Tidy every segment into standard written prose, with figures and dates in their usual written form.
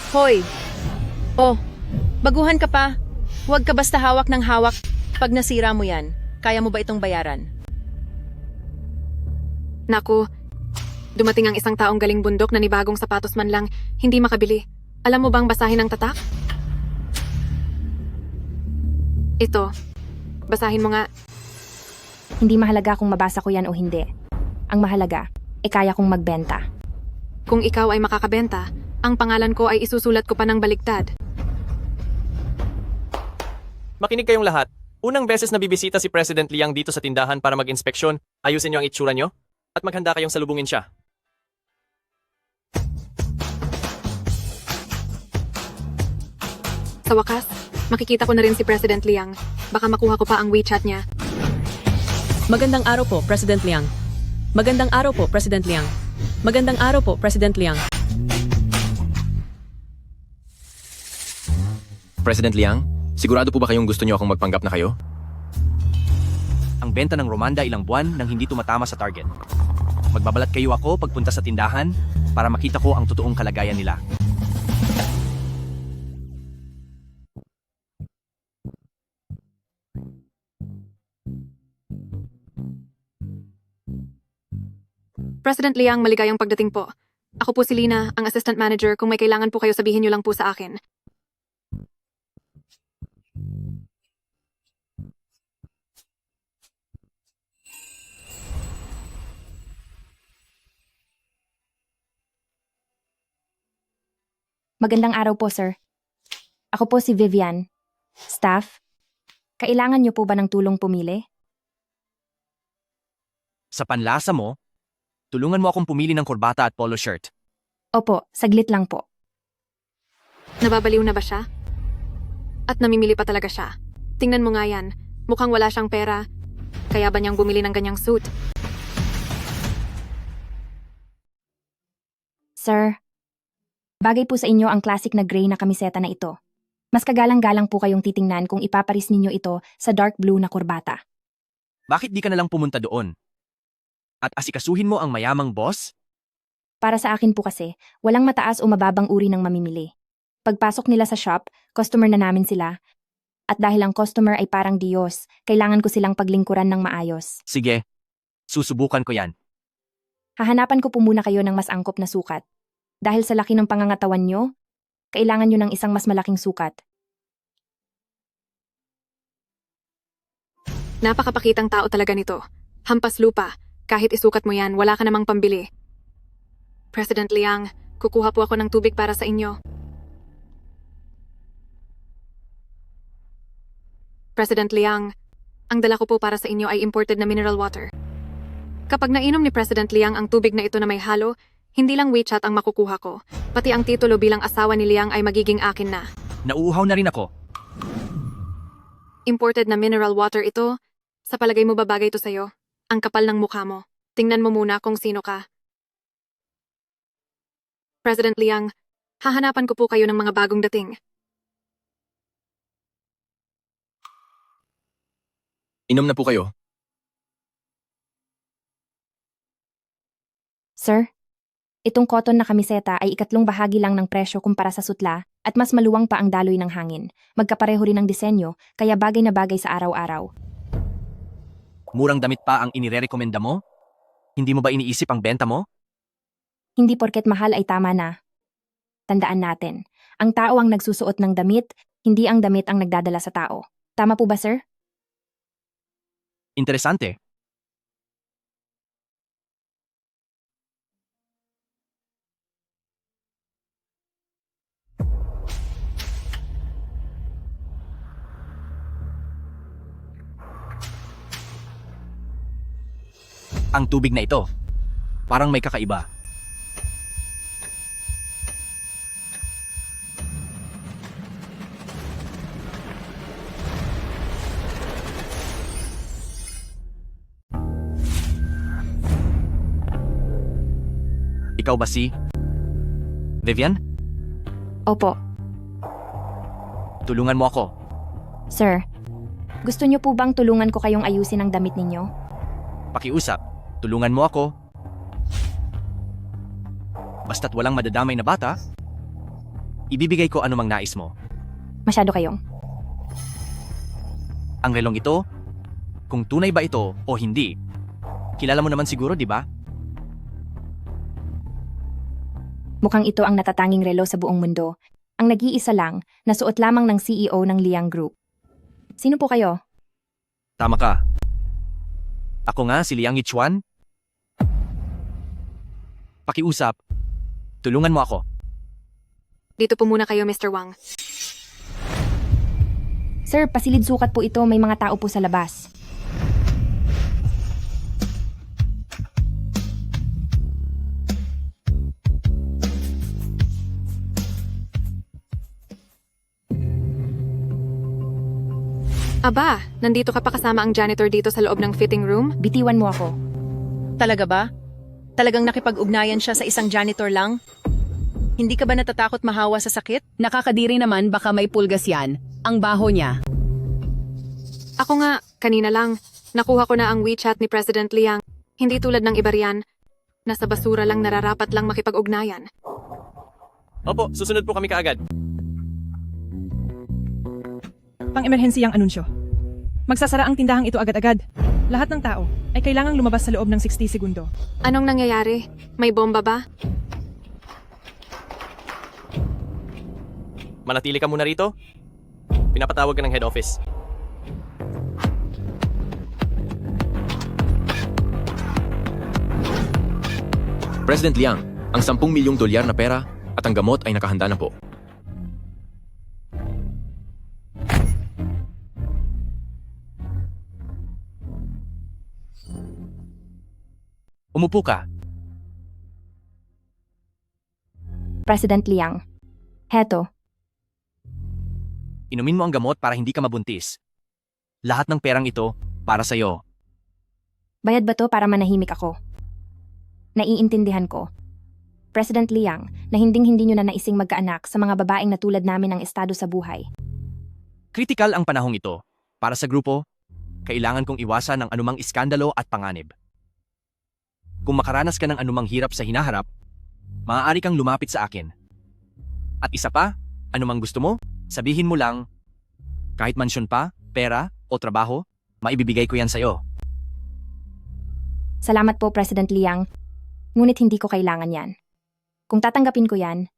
Hoy! Oh, baguhan ka pa. Huwag ka basta hawak ng hawak. Pag nasira mo yan, kaya mo ba itong bayaran? Naku, dumating ang isang taong galing bundok na ni bagong sapatos man lang, hindi makabili. Alam mo bang basahin ang tatak? Ito, basahin mo nga. Hindi mahalaga kung mabasa ko yan o hindi. Ang mahalaga, kaya kong magbenta. Kung ikaw ay makakabenta, ang pangalan ko ay isusulat ko pa ng baligtad. Makinig kayong lahat. Unang beses na bibisita si President Liang dito sa tindahan para mag-inspeksyon, ayusin niyo ang itsura niyo at maghanda kayong salubungin siya. Sa wakas, makikita ko na rin si President Liang. Baka makuha ko pa ang WeChat niya. Magandang araw po, President Liang. Magandang araw po, President Liang. Magandang araw po, President Liang. President Liang, sigurado po ba kayong gusto niyo akong magpanggap na kayo? Ang benta ng Romanda ilang buwan nang hindi tumatama sa target. Magbabalat kayo ako pagpunta sa tindahan para makita ko ang totoong kalagayan nila. President Liang, maligayang pagdating po. Ako po si Lina, ang assistant manager. Kung may kailangan po kayo, sabihin niyo lang po sa akin. Magandang araw po, sir. Ako po si Vivian. Staff, kailangan niyo po ba ng tulong pumili? Sa panlasa mo, tulungan mo akong pumili ng kurbata at polo shirt. Opo, saglit lang po. Nababaliw na ba siya? At namimili pa talaga siya. Tingnan mo nga yan. Mukhang wala siyang pera. Kaya ba niyang bumili ng ganyang suit? Sir, bagay po sa inyo ang classic na gray na kamiseta na ito. Mas kagalang-galang po kayong titingnan kung ipaparis ninyo ito sa dark blue na kurbata. Bakit di ka nalang pumunta doon? At asikasuhin mo ang mayamang boss? Para sa akin po kasi, walang mataas o mababang uri ng mamimili. Pagpasok nila sa shop, customer na namin sila. At dahil ang customer ay parang Diyos, kailangan ko silang paglingkuran ng maayos. Sige, susubukan ko yan. Hahanapan ko po muna kayo ng mas angkop na sukat. Dahil sa laki ng pangangatawan nyo, kailangan nyo ng isang mas malaking sukat. Napakapakitang tao talaga nito. Hampas lupa. Kahit isukat mo yan, wala ka namang pambili. President Liang, kukuha po ako ng tubig para sa inyo. President Liang, ang dala ko po para sa inyo ay imported na mineral water. Kapag nainom ni President Liang ang tubig na ito na may halo, hindi lang WeChat ang makukuha ko, pati ang titulo bilang asawa ni Liang ay magiging akin na. Nauuhaw na rin ako. Imported na mineral water ito, sa palagay mo ba bagay ito sa'yo? Ang kapal ng mukha mo. Tingnan mo muna kung sino ka. President Liang, hahanapan ko po kayo ng mga bagong dating. Inom na po kayo. Sir, itong cotton na kamiseta ay ikatlong bahagi lang ng presyo kumpara sa sutla at mas maluwang pa ang daloy ng hangin. Magkapareho rin ng disenyo, kaya bagay na bagay sa araw-araw. Murang damit pa ang inirerekomenda mo? Hindi mo ba iniisip ang benta mo? Hindi porket mahal ay tama na. Tandaan natin, ang tao ang nagsusuot ng damit, hindi ang damit ang nagdadala sa tao. Tama po ba, sir? Interesante. Ang tubig na ito, parang may kakaiba. Ikaw ba si Vivian? Opo, Tulungan mo ako. sir. Gusto niyo po bang tulungan ko kayong ayusin ang damit ninyo? Pakiusap. Tulungan mo ako. Basta't walang madadamay na bata. Ibibigay ko anumang nais mo. Masyado kayong. Ang relong ito, kung tunay ba ito o hindi, kilala mo naman siguro, di ba? Mukhang ito ang natatanging relo sa buong mundo. Ang nag-iisa lang, na suot lamang ng CEO ng Liang Group. Sino po kayo? Tama ka. Ako nga si Liang Yichuan. Pakiusap. Tulungan mo ako. Dito po muna kayo, Mr. Wang. Sir, pasilid sukat po ito, may mga tao po sa labas. Aba, nandito ka pa kasama ang janitor dito sa loob ng fitting room? Bitiwan mo ako. Talaga ba? Talagang nakipag-ugnayan siya sa isang janitor lang? Hindi ka ba natatakot mahawa sa sakit? Nakakadiri naman, baka may pulgas yan. Ang baho niya. Ako nga, kanina lang. Nakuha ko na ang WeChat ni President Liang. Hindi tulad ng iba riyan. Nasa basura lang nararapat lang makipag-ugnayan. Opo, susunod po kami kaagad. Pang-emerhensiyang anunsyo. Magsasara ang tindahang ito agad-agad. Lahat ng tao ay kailangang lumabas sa loob ng 60 segundo. Anong nangyayari? May bomba ba? Manatili ka muna rito. Pinapatawag ka ng head office. President Liang, ang 10 milyong dolyar na pera at ang gamot ay nakahanda na po. Umupo ka. President Liang. Heto, Inumin mo ang gamot para hindi ka mabuntis. Lahat ng perang ito para sa'yo. bayad ba to para manahimik ako? Naiintindihan ko. President Liang, na hinding-hindi nyo na naising magkaanak sa mga babaeng na tulad namin ang estado sa buhay. Kritikal ang panahong ito. Para sa grupo, kailangan kong iwasan ang anumang iskandalo at panganib. Kung makaranas ka ng anumang hirap sa hinaharap, maaari kang lumapit sa akin. At isa pa, anumang gusto mo, sabihin mo lang, kahit mansyon pa, pera o trabaho, maibibigay ko yan sa'yo. Salamat po, President Liang. Ngunit hindi ko kailangan yan. Kung tatanggapin ko yan,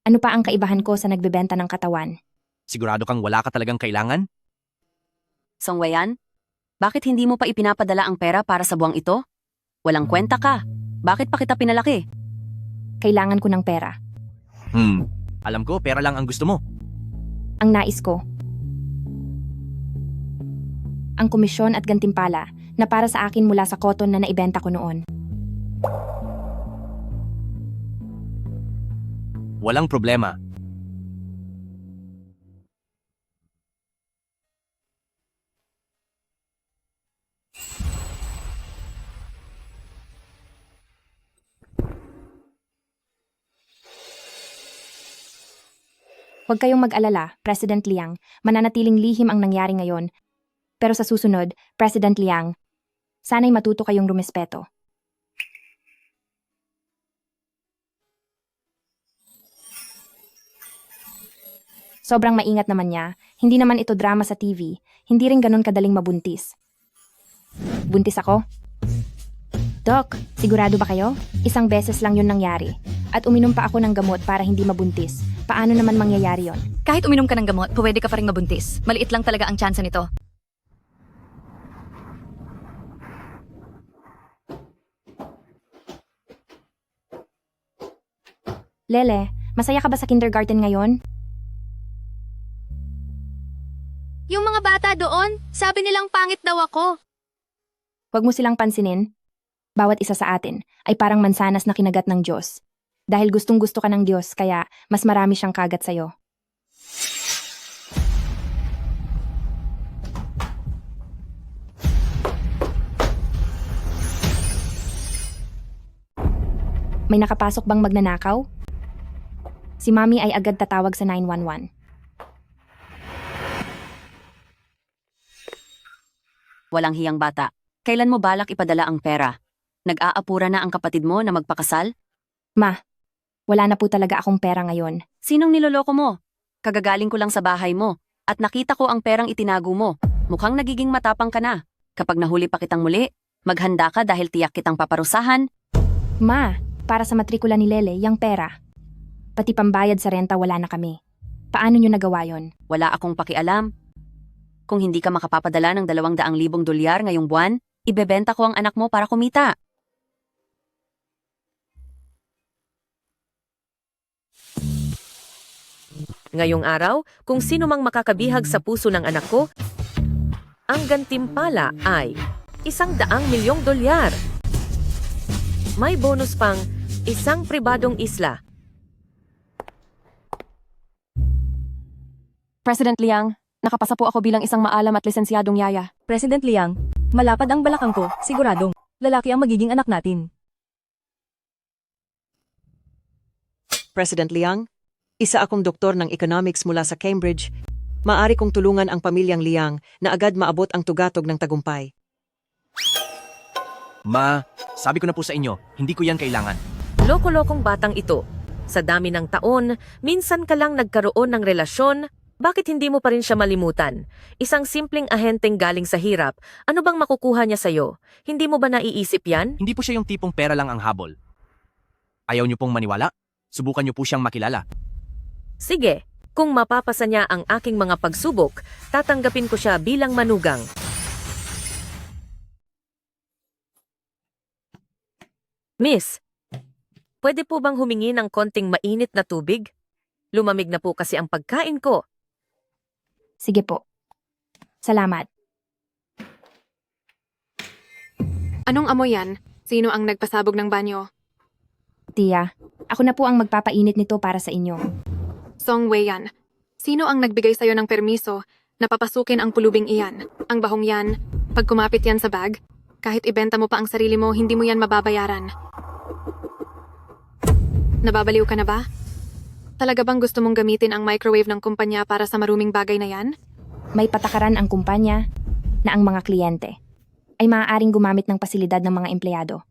ano pa ang kaibahan ko sa nagbebenta ng katawan? Sigurado kang wala ka talagang kailangan? Songwayan, bakit hindi mo pa ipinapadala ang pera para sa buwang ito? Walang kwenta ka. Bakit pa kita pinalaki? Kailangan ko ng pera. Alam ko, pera lang ang gusto mo. Ang nais ko. Ang komisyon at gantimpala na para sa akin mula sa cotton na naibenta ko noon. Walang problema. Huwag kayong mag-alala, President Liang. Mananatiling lihim ang nangyari ngayon. Pero sa susunod, President Liang, sana'y matuto kayong rumespeto. Sobrang maingat naman niya. Hindi naman ito drama sa TV. Hindi rin ganun kadaling mabuntis. Buntis ako? Doc, sigurado ba kayo? Isang beses lang yun nangyari. At uminom pa ako ng gamot para hindi mabuntis. Paano naman mangyayari yon? Kahit uminom ka ng gamot, pwede ka pa rin mabuntis. Maliit lang talaga ang tsansa nito. Lele, masaya ka ba sa kindergarten ngayon? Yung mga bata doon, sabi nilang pangit daw ako. Huwag mo silang pansinin. Bawat isa sa atin ay parang mansanas na kinagat ng Diyos. Dahil gustong-gusto ka ng Diyos, kaya mas marami siyang kagat sa'yo. May nakapasok bang magnanakaw? Si Mami ay agad tatawag sa 911. Walang hiyang bata. Kailan mo balak ipadala ang pera? Nag-aapura na ang kapatid mo na magpakasal? Ma, Wala na po talaga akong pera ngayon. Sinong niloloko mo? Kagagaling ko lang sa bahay mo at nakita ko ang perang itinago mo. Mukhang nagiging matapang ka na. Kapag nahuli pa kitang muli, maghanda ka dahil tiyak kitang paparusahan. Ma, para sa matrikula ni Lele, yang pera. Pati pambayad sa renta wala na kami. Paano nyo nagawa yon? Wala akong pakialam. Kung hindi ka makapapadala ng 200,000 dolyar ngayong buwan, ibebenta ko ang anak mo para kumita. Ngayong araw, kung sino mang makakabihag sa puso ng anak ko, ang gantimpala ay 100,000,000 dolyar. May bonus pang isang pribadong isla. President Liang, nakapasa po ako bilang isang maalam at lisensyadong yaya. President Liang, malapad ang balakang ko, siguradong. Lalaki ang magiging anak natin. President Liang, isa akong doktor ng economics mula sa Cambridge. Maari kong tulungan ang pamilyang Liang na agad maabot ang tugatog ng tagumpay. Ma, sabi ko na po sa inyo, hindi ko yan kailangan. Loko-lokong batang ito. Sa dami ng taon, minsan ka lang nagkaroon ng relasyon, bakit hindi mo pa rin siya malimutan? Isang simpleng ahenteng galing sa hirap, ano bang makukuha niya sa'yo? Hindi mo ba naiisip yan? Hindi po siya yung tipong pera lang ang habol. Ayaw niyo pong maniwala? Subukan niyo po siyang makilala. Sige, kung mapapasa niya ang aking mga pagsubok, tatanggapin ko siya bilang manugang. Miss, pwede po bang humingi ng konting mainit na tubig? Lumamig na po kasi ang pagkain ko. Sige po. Salamat. Anong amoy yan? Sino ang nagpasabog ng banyo? Tia, ako na po ang magpapainit nito para sa inyo. Song Wei yan. Sino ang nagbigay sa'yo ng permiso na papasukin ang pulubing iyan? Ang bahong yan, pag kumapit yan sa bag, kahit ibenta mo pa ang sarili mo, hindi mo yan mababayaran. Nababaliw ka na ba? Talaga bang gusto mong gamitin ang microwave ng kumpanya para sa maruming bagay na yan? May patakaran ang kumpanya na ang mga kliyente ay maaaring gumamit ng pasilidad ng mga empleyado.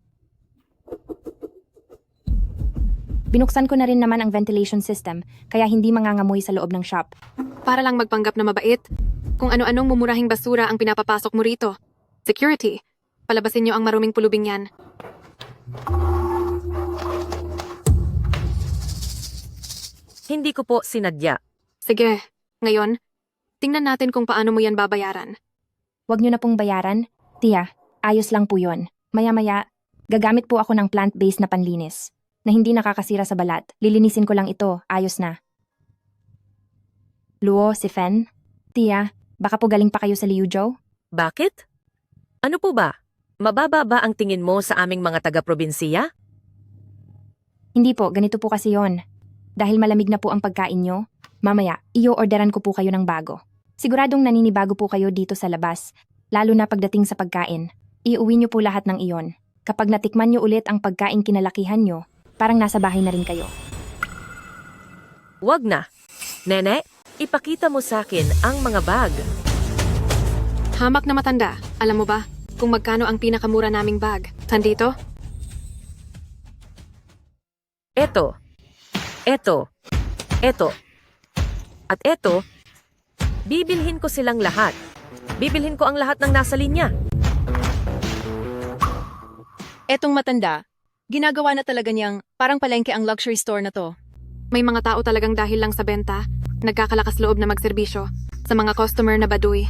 Binuksan ko na rin naman ang ventilation system kaya hindi mangangamoy sa loob ng shop. Para lang magpanggap na mabait, kung ano-anong mumurahing basura ang pinapapasok mo rito. Security, palabasin niyo ang maruming pulubing yan. Hindi ko po sinadya. Sige, ngayon, tingnan natin kung paano mo yan babayaran. Huwag nyo na pong bayaran. Tia, ayos lang po yon. Maya-maya, gagamit po ako ng plant-based na panlinis na hindi nakakasira sa balat. Lilinisin ko lang ito, ayos na. Luo, si Fen? Tia, baka po galing pa kayo sa Liuzhou? Bakit? Ano po ba? Mababa ba ang tingin mo sa aming mga taga-probinsiya? Hindi po, ganito po kasi yon. Dahil malamig na po ang pagkain nyo, mamaya, i-orderan ko po kayo ng bago. Siguradong naninibago po kayo dito sa labas, lalo na pagdating sa pagkain. Iuwi nyo po lahat ng iyon. Kapag natikman nyo ulit ang pagkain kinalakihan nyo, parang nasa bahay na rin kayo. Wag na. Nene, ipakita mo sa akin ang mga bag. Hamak na matanda, alam mo ba kung magkano ang pinakamura naming bag? Sandito? Eto. At eto, bibilhin ko silang lahat. Bibilhin ko ang lahat ng nasa linya. Etong matanda, ginagawa na talaga niyang parang palengke ang luxury store na to. May mga tao talagang dahil lang sa benta, nagkakalakas loob na magserbisyo sa mga customer na baduy.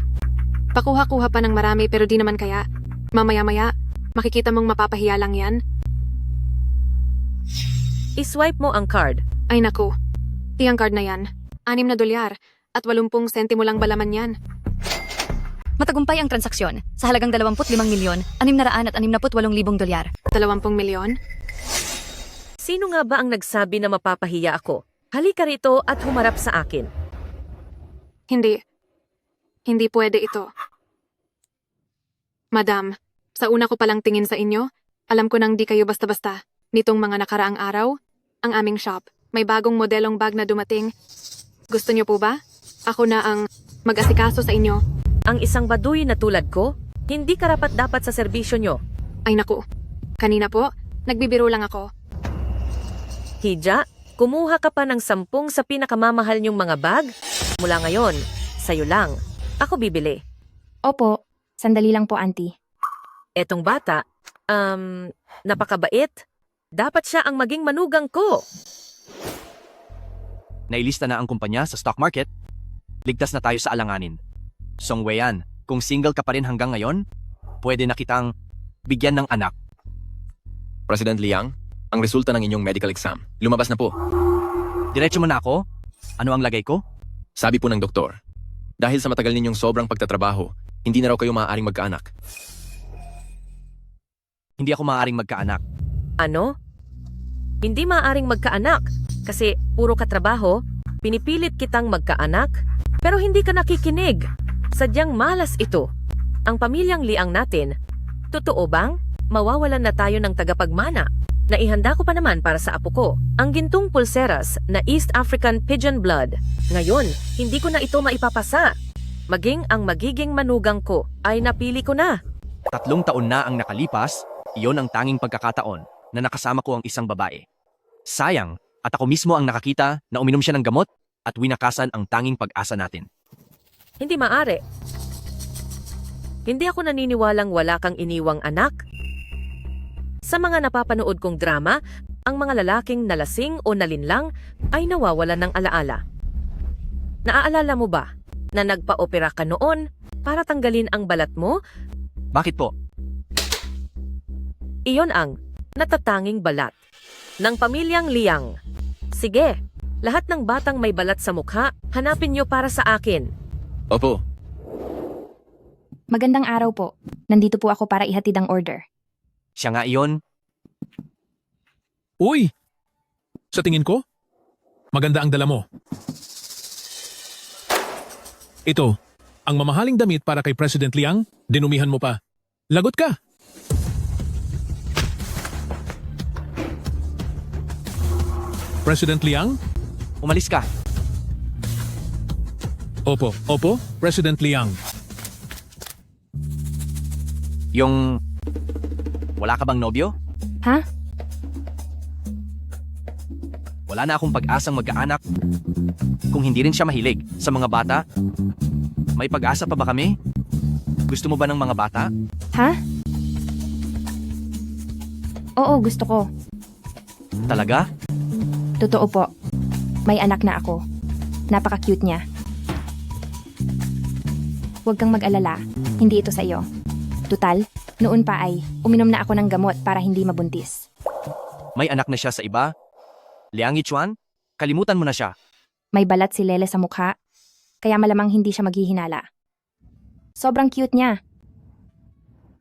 Pakuha-kuha pa ng marami pero di naman kaya. Mamaya-maya, makikita mong mapapahiya lang yan. I-swipe mo ang card. Ay naku, tiyang card na yan. 6 na dolyar at 80 sentimo lang balaman yan. Matagumpay ang transaksyon sa halagang 25,668,000 dolyar. 20 milyon? Sino nga ba ang nagsabi na mapapahiya ako? Halika rito at humarap sa akin. Hindi. Hindi pwede ito. Madam, sa una ko palang tingin sa inyo, alam ko nang di kayo basta-basta. Nitong mga nakaraang araw, ang aming shop, may bagong modelong bag na dumating. Gusto niyo po ba? Ako na ang mag-asikaso sa inyo. Ang isang baduy na tulad ko, hindi karapat-dapat sa serbisyo nyo. Ay naku, kanina po, nagbibiro lang ako. Hija, Kumuha ka pa ng 10 sa pinakamamahal niyong mga bag? Mula ngayon, sa'yo lang. Ako bibili. Opo, sandali lang po, auntie. Etong bata, napakabait. Dapat siya ang maging manugang ko. Nailista na ang kumpanya sa stock market. Ligtas na tayo sa alanganin. Song Weian, kung single ka pa rin hanggang ngayon, pwede na kitang bigyan ng anak. President Liang, ang resulta ng inyong medical exam. Lumabas na po. Diretso mo na ako? Ano ang lagay ko? Sabi po ng doktor, dahil sa matagal ninyong sobrang pagtatrabaho, hindi na raw kayo maaaring magkaanak. Hindi ako maaaring magkaanak. Ano? Hindi maaaring magkaanak kasi puro katrabaho, pinipilit kitang magkaanak, pero hindi ka nakikinig. Sadyang malas ito. Ang pamilyang Liang natin, totoo bang mawawalan na tayo ng tagapagmana? Naihanda ko pa naman para sa apo ko ang gintong pulseras na East African Pigeon Blood. Ngayon, hindi ko na ito maipapasa. Maging ang magiging manugang ko ay napili ko na. 3 taon na ang nakalipas, iyon ang tanging pagkakataon na nakasama ko ang isang babae. Sayang, at ako mismo ang nakakita na uminom siya ng gamot at winakasan ang tanging pag-asa natin. Hindi maaari. Hindi ako naniniwalang wala kang iniwang anak. Sa mga napapanood kong drama, ang mga lalaking nalasing o nalinlang ay nawawalan ng alaala. Naaalala mo ba na nagpa-opera ka noon para tanggalin ang balat mo? Bakit po? Iyon ang natatanging balat ng pamilyang Liang. Sige, lahat ng batang may balat sa mukha, hanapin niyo para sa akin. Opo, Magandang araw po. Nandito po ako para ihatid ang order. Siya nga iyon. Uy! Sa tingin ko, maganda ang dala mo. Ito, ang mamahaling damit para kay President Liang, dinumihan mo pa. Lagot ka! President Liang? Umalis ka. Opo, President Liang. Yung... Wala ka bang nobyo? Ha? Wala na akong pag-asang magkaanak. Kung hindi rin siya mahilig sa mga bata, may pag-asa pa ba kami? Gusto mo ba ng mga bata? Ha? Oo, gusto ko. Talaga? Totoo po. May anak na ako. Napaka-cute niya. Huwag kang mag-alala. Hindi ito sa iyo. Tutal, noon pa ay uminom na ako ng gamot para hindi mabuntis. May anak na siya sa iba? Liang Yichuan? Kalimutan mo na siya. May balat si Lele sa mukha, kaya malamang hindi siya maghihinala. Sobrang cute niya.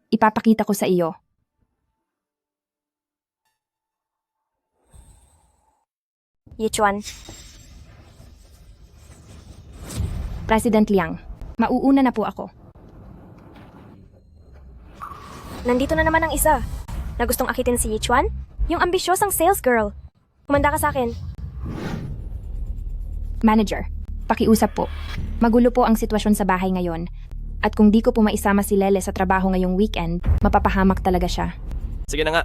Ipapakita ko sa iyo. Yichuan. President Liang, mauuna na po ako. Nandito na naman ang isa na gustong akitin si Yichuan, yung ambisyosang sales girl. Kumanda ka sa akin. Manager, pakiusap po. Magulo po ang sitwasyon sa bahay ngayon. At kung di ko po maisama si Lele sa trabaho ngayong weekend, mapapahamak talaga siya. Sige na nga.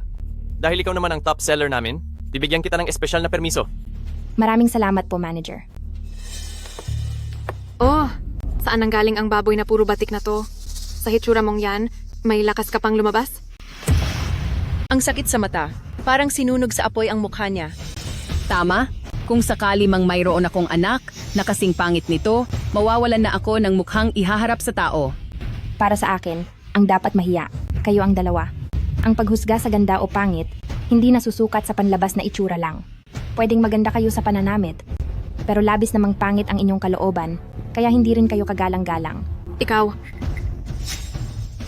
Dahil ikaw naman ang top seller namin, bibigyan kita ng espesyal na permiso. Maraming salamat po, manager. Oh, saan nanggaling ang baboy na puro batik na to? Sa hitsura mong yan, may lakas ka pang lumabas? Ang sakit sa mata. Parang sinunog sa apoy ang mukha niya. Tama? Kung sakali mang mayroon akong anak na kasing pangit nito, mawawalan na ako ng mukhang ihaharap sa tao. Para sa akin, ang dapat mahiya, kayo ang dalawa. Ang paghusga sa ganda o pangit, hindi nasusukat sa panlabas na itsura lang. Pwedeng maganda kayo sa pananamit, pero labis namang pangit ang inyong kalooban, kaya hindi rin kayo kagalang-galang. Ikaw,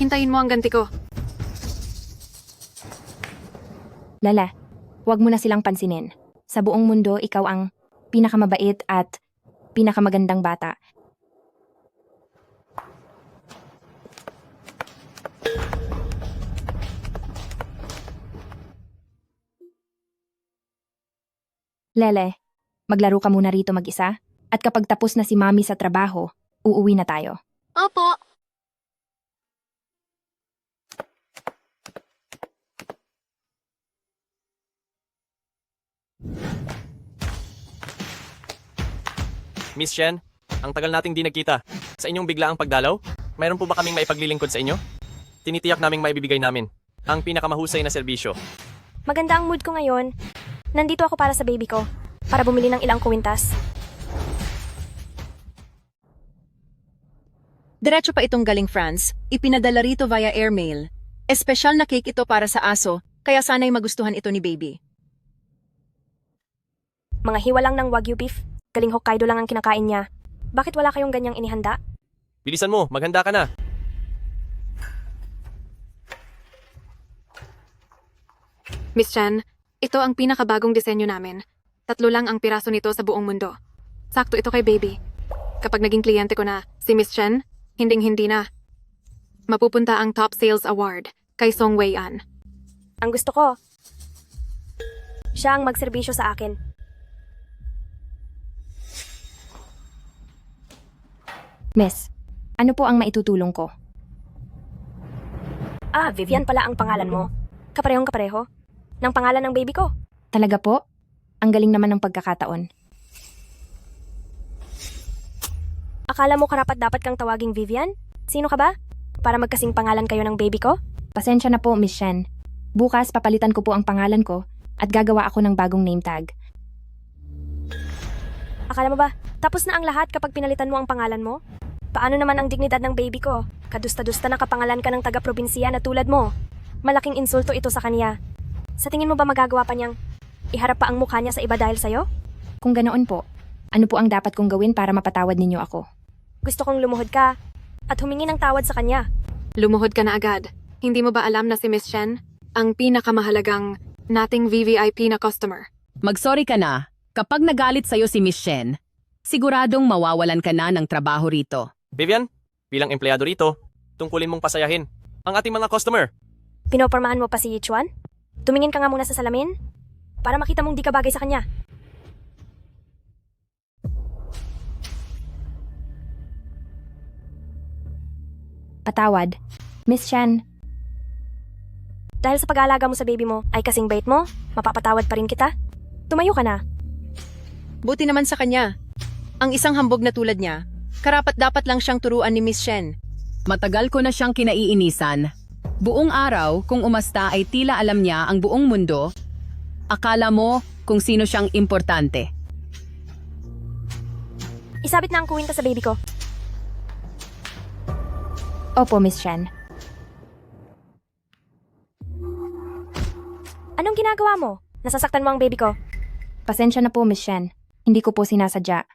hintayin mo ang ganti ko. Lala, huwag mo na silang pansinin. Sa buong mundo, ikaw ang pinakamabait at pinakamagandang bata. Lele, maglaro ka muna rito mag-isa, at kapag tapos na si Mami sa trabaho, uuwi na tayo. Opo. Miss Shen, ang tagal nating di nagkita. Sa inyong biglaang pagdalaw, mayroon po ba kaming maipaglilingkod sa inyo? Tinitiyak naming maibibigay namin ang pinakamahusay na serbisyo. Maganda ang mood ko ngayon. Nandito ako para sa baby ko. Para bumili ng ilang kwintas. Diretso pa itong galing France, ipinadala rito via airmail. Espesyal na cake ito para sa aso, kaya sana'y magustuhan ito ni baby. Mga hiwa lang ng Wagyu beef. Galing Hokkaido lang ang kinakain niya. Bakit wala kayong ganyang inihanda? Bilisan mo, maghanda ka na. Miss Chen, ito ang pinakabagong disenyo namin. 3 lang ang piraso nito sa buong mundo. Sakto ito kay baby. Kapag naging kliyente ko na si Miss Chen, hinding-hindi na. Mapupunta ang Top Sales Award kay Song Wei-an. Ang gusto ko, siya ang magserbisyo sa akin. Miss, ano po ang maitutulong ko? Ah, Vivian pala ang pangalan mo. Kaparehong kapareho. Ng pangalan ng baby ko. Talaga po? Ang galing naman ng pagkakataon. Akala mo karapat dapat kang tawaging Vivian? Sino ka ba? Para magkasing pangalan kayo ng baby ko? Pasensya na po, Miss Shen. Bukas papalitan ko po ang pangalan ko at gagawa ako ng bagong name tag. Akala mo ba, tapos na ang lahat kapag pinalitan mo ang pangalan mo? Paano naman ang dignidad ng baby ko? Kadusta-dusta na kapangalan ka ng taga-probinsiya na tulad mo. Malaking insulto ito sa kanya. Sa tingin mo ba magagawa pa niyang iharap pa ang mukha niya sa iba dahil sa'yo? Kung ganoon po, ano po ang dapat kong gawin para mapatawad ninyo ako? Gusto kong lumuhod ka at humingi ng tawad sa kanya. Lumuhod ka na agad. Hindi mo ba alam na si Miss Chen ang pinakamahalagang nating VVIP na customer? Magsorry ka na. Kapag nagalit sa'yo si Miss Shen, siguradong mawawalan ka na ng trabaho rito. Vivian, bilang empleyado rito, tungkulin mong pasayahin ang ating mga customer. Pinopormahan mo pa si Yichuan? Tumingin ka nga muna sa salamin para makita mong di ka bagay sa kanya. Patawad. Miss Shen, Dahil sa pag-aalaga mo sa baby mo ay kasing bait mo, mapapatawad pa rin kita. Tumayo ka na. Buti naman sa kanya. Ang isang hambog na tulad niya, karapat dapat lang siyang turuan ni Miss Shen. Matagal ko na siyang kinaiinisan. Buong araw, kung umasta ay tila alam niya ang buong mundo. Akala mo kung sino siyang importante. Isabit na ang kuwinta sa baby ko. Opo, Miss Shen. Anong ginagawa mo? Nasasaktan mo ang baby ko. Pasensya na po, Miss Shen. Hindi ko po sinasadya.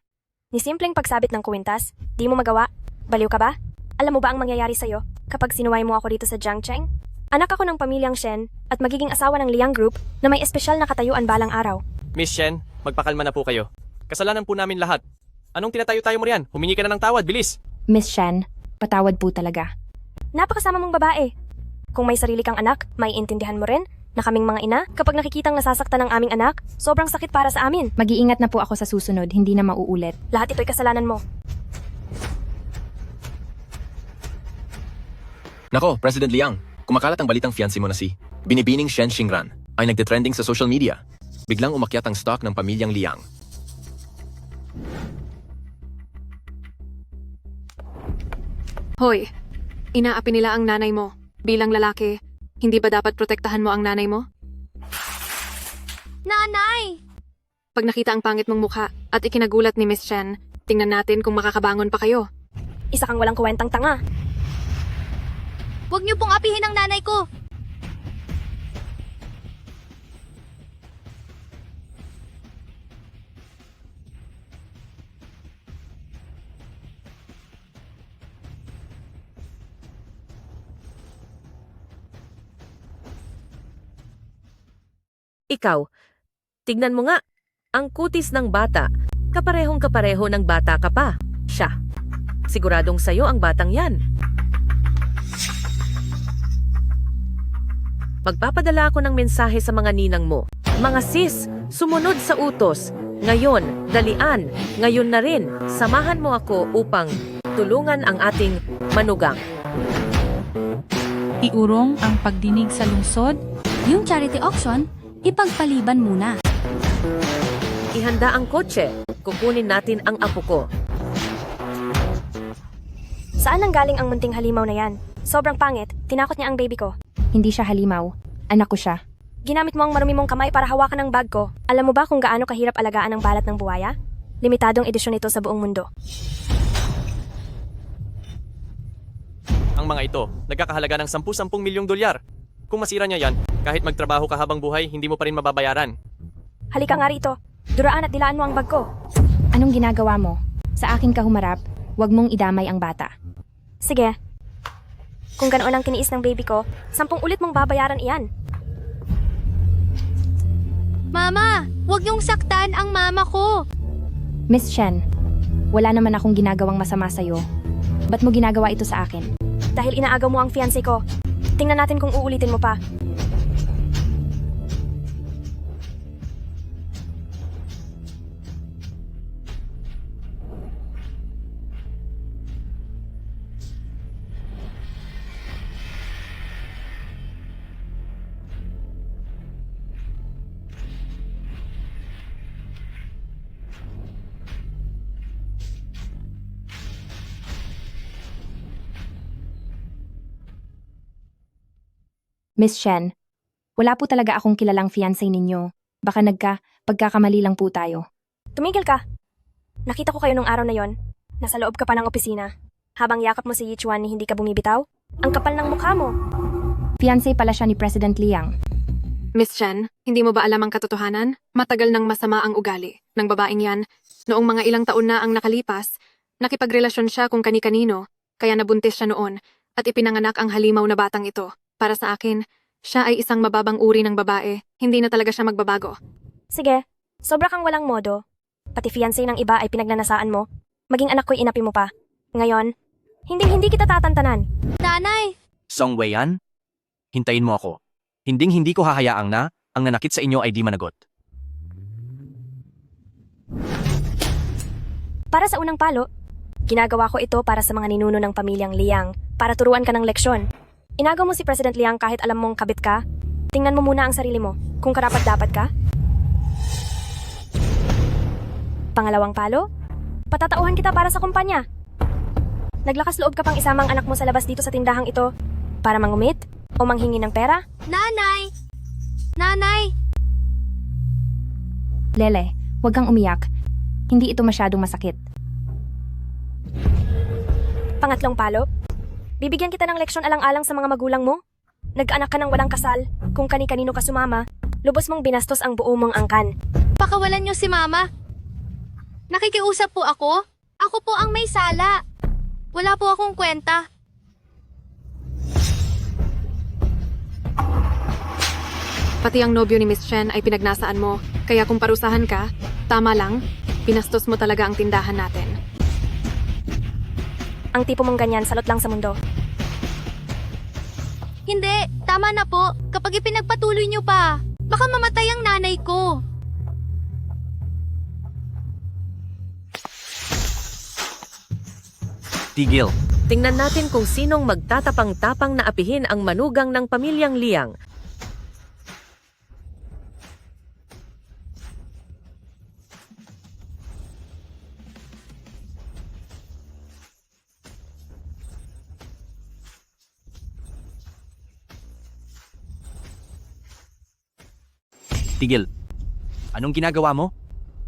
Ni simpleng pagsabit ng kuwintas, di mo magawa. Baliw ka ba? Alam mo ba ang mangyayari sa'yo kapag sinuway mo ako dito sa Jiangcheng? Anak ako ng pamilyang Shen at magiging asawa ng Liang Group na may espesyal na katayuan balang araw. Miss Shen, magpakalma na po kayo. Kasalanan po namin lahat. Anong tinatayo-tayo mo riyan? Humingi ka na ng tawad, bilis! Miss Shen, patawad po talaga. Napakasama mong babae. Kung may sarili kang anak, may intindihan mo rin na kaming mga ina, kapag nakikitang nasasaktan ng aming anak, sobrang sakit para sa amin. Mag-iingat na po ako sa susunod, hindi na mauulit. Lahat ito'y kasalanan mo. Nako, President Liang, kumakalat ang balitang fiancé mo na si Binibining Shen Xingran ay nagte-trending sa social media. Biglang umakyat ang stock ng pamilyang Liang. Hoy, inaapi nila ang nanay mo. Bilang lalaki, hindi ba dapat protektahan mo ang nanay mo? Nanay! Pag nakita ang pangit mong mukha at ikinagulat ni Miss Chen, tingnan natin kung makakabangon pa kayo. Isa kang walang kwentang tanga. Huwag niyo pong apihin ang nanay ko! Ikaw, tignan mo nga, ang kutis ng bata, kaparehong kapareho ng bata ka pa. Siya. Siguradong sayo ang batang yan. Magpapadala ako ng mensahe sa mga ninang mo. Mga sis, sumunod sa utos. Ngayon, dalian, ngayon na rin, samahan mo ako upang tulungan ang ating manugang. Iurong ang pagdinig sa lungsod, yung charity auction, ipagpaliban muna. Ihanda ang kotse. kukunin natin ang apo ko. Saan nang galing ang munting halimaw na yan? Sobrang pangit, tinakot niya ang baby ko. Hindi siya halimaw. Anak ko siya. Ginamit mo ang marumi mong kamay para hawakan ang bag ko. Alam mo ba kung gaano kahirap alagaan ang balat ng buwaya? Limitadong edisyon ito sa buong mundo. Ang mga ito, nagkakahalaga ng 10 milyong dolyar. Kung masira niya yan, kahit magtrabaho ka habang buhay, hindi mo pa rin mababayaran. Halika nga rito. Duraan at dilaan mo ang bag ko. Anong ginagawa mo? Sa akin ka humarap, huwag mong idamay ang bata. Sige. Kung ganoon ang tiniis ng baby ko, 10 ulit mong babayaran iyan. Mama, huwag niyong saktan ang mama ko. Miss Shen, wala naman akong ginagawang masama sa'yo. Ba't mo ginagawa ito sa akin? Dahil inaagaw mo ang fiancé ko. Tingnan natin kung uulitin mo pa. Miss Shen, wala po talaga akong kilalang fiancé ninyo. Baka pagkakamali lang po tayo. Tumigil ka. Nakita ko kayo nung araw na yon. Nasa loob ka pa ng opisina. Habang yakap mo si Yichuan ni hindi ka bumibitaw. Ang kapal ng mukha mo. Fiancé pala siya ni President Liang. Miss Chen, hindi mo ba alam ang katotohanan? Matagal nang masama ang ugali ng babaeng yan. Noong mga ilang taon na ang nakalipas, nakipagrelasyon siya kung kani-kanino, kaya nabuntis siya noon at ipinanganak ang halimaw na batang ito. Para sa akin, siya ay isang mababang uri ng babae. Hindi na talaga siya magbabago. Sige, sobra kang walang modo. Pati fiancé ng iba ay pinagnanasaan mo. Maging anak ko'y inapi mo pa. Ngayon, hindi kita tatantanan. Nanay! Song Weiyan, hintayin mo ako. Hindi ko hahayaang na ang nanakit sa inyo ay di managot. Para sa unang palo, ginagawa ko ito para sa mga ninuno ng pamilyang Liang, para turuan ka ng leksyon. Inagaw mo si President Liang kahit alam mong kabit ka. Tingnan mo muna ang sarili mo, kung karapat-dapat ka. Pangalawang palo, patatauhan kita para sa kumpanya. Naglakas loob ka pang isamang anak mo sa labas dito sa tindahang ito para mangumit o manghingi ng pera? Nanay! Nanay! Lele, huwag kang umiyak. Hindi ito masyadong masakit. Pangatlong palo, bibigyan kita ng leksyon alang-alang sa mga magulang mo. Nag-anak ka ng walang kasal, kung kani-kanino ka sumama, lubos mong binastos ang buo mong angkan. Pakawalan niyo si Mama. Nakikiusap po ako. Ako po ang may sala. Wala po akong kwenta. Pati ang nobyo ni Miss Chen ay pinagnasaan mo, kaya kung parusahan ka, tama lang, pinastos mo talaga ang tindahan natin. Ang tipo mong ganyan, salot lang sa mundo. Hindi, tama na po. Kapag ipinagpatuloy niyo pa, baka mamatay ang nanay ko. Tigil. Tingnan natin kung sinong magtatapang-tapang na apihin ang manugang ng pamilyang Liang. Tigil. Anong ginagawa mo?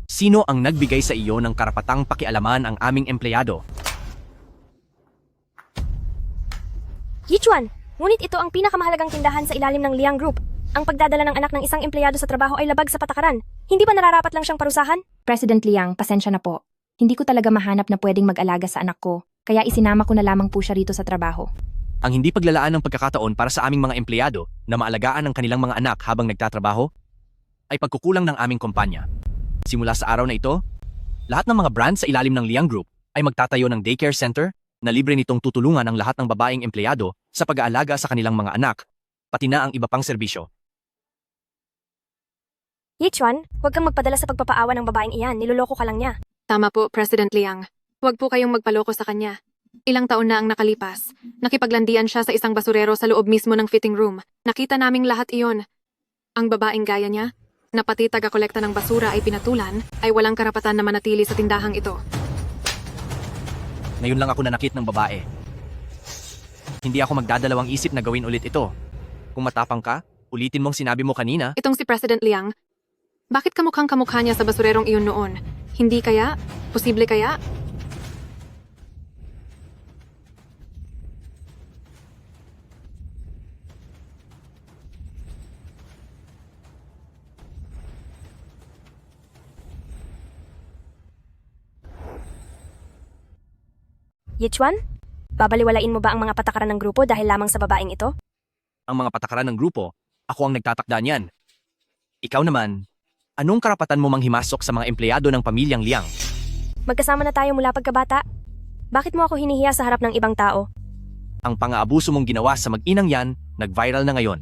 Sino ang nagbigay sa iyo ng karapatang pakialaman ang aming empleyado? Yichuan, ngunit ito ang pinakamahalagang tindahan sa ilalim ng Liang Group. Ang pagdadala ng anak ng isang empleyado sa trabaho ay labag sa patakaran. Hindi ba nararapat lang siyang parusahan? President Liang, pasensya na po. Hindi ko talaga mahanap na pwedeng mag-alaga sa anak ko, kaya isinama ko na lamang po siya rito sa trabaho. Ang hindi paglalaan ng pagkakataon para sa aming mga empleyado na maalagaan ang kanilang mga anak habang nagtatrabaho ay pagkukulang ng aming kumpanya. Simula sa araw na ito, lahat ng mga brand sa ilalim ng Liang Group ay magtatayo ng daycare center na libre nitong tutulungan ang lahat ng babaeng empleyado sa pag-aalaga sa kanilang mga anak, pati na ang iba pang serbisyo. Yichuan, huwag kang magpadala sa pagpapaawa ng babaeng iyan. Niloloko ka lang niya. Tama po, President Liang. Huwag po kayong magpaloko sa kanya. Ilang taon na ang nakalipas. Nakipaglandian siya sa isang basurero sa loob mismo ng fitting room. Nakita naming lahat iyon. Ang babaeng gaya niya, na pati taga-kolekta ng basura ay pinatulan, ay walang karapatan na manatili sa tindahang ito. Ngayon lang ako nanakit ng babae. Hindi ako magdadalawang isip na gawin ulit ito. Kung matapang ka, ulitin mong sinabi mo kanina. Itong si President Liang, bakit kamukhang kamukha niya sa basurerong iyon noon? Hindi kaya? Posible kaya? Yichuan? Babaliwalain mo ba ang mga patakaran ng grupo dahil lamang sa babaeng ito? Ang mga patakaran ng grupo, ako ang nagtatakda niyan. Ikaw naman, anong karapatan mo manghimasok sa mga empleyado ng pamilyang Liang? Magkasama na tayo mula pagkabata. Bakit mo ako hinihiya sa harap ng ibang tao? Ang pang-aabuso mong ginawa sa mag-inang yan, nag-viral na ngayon.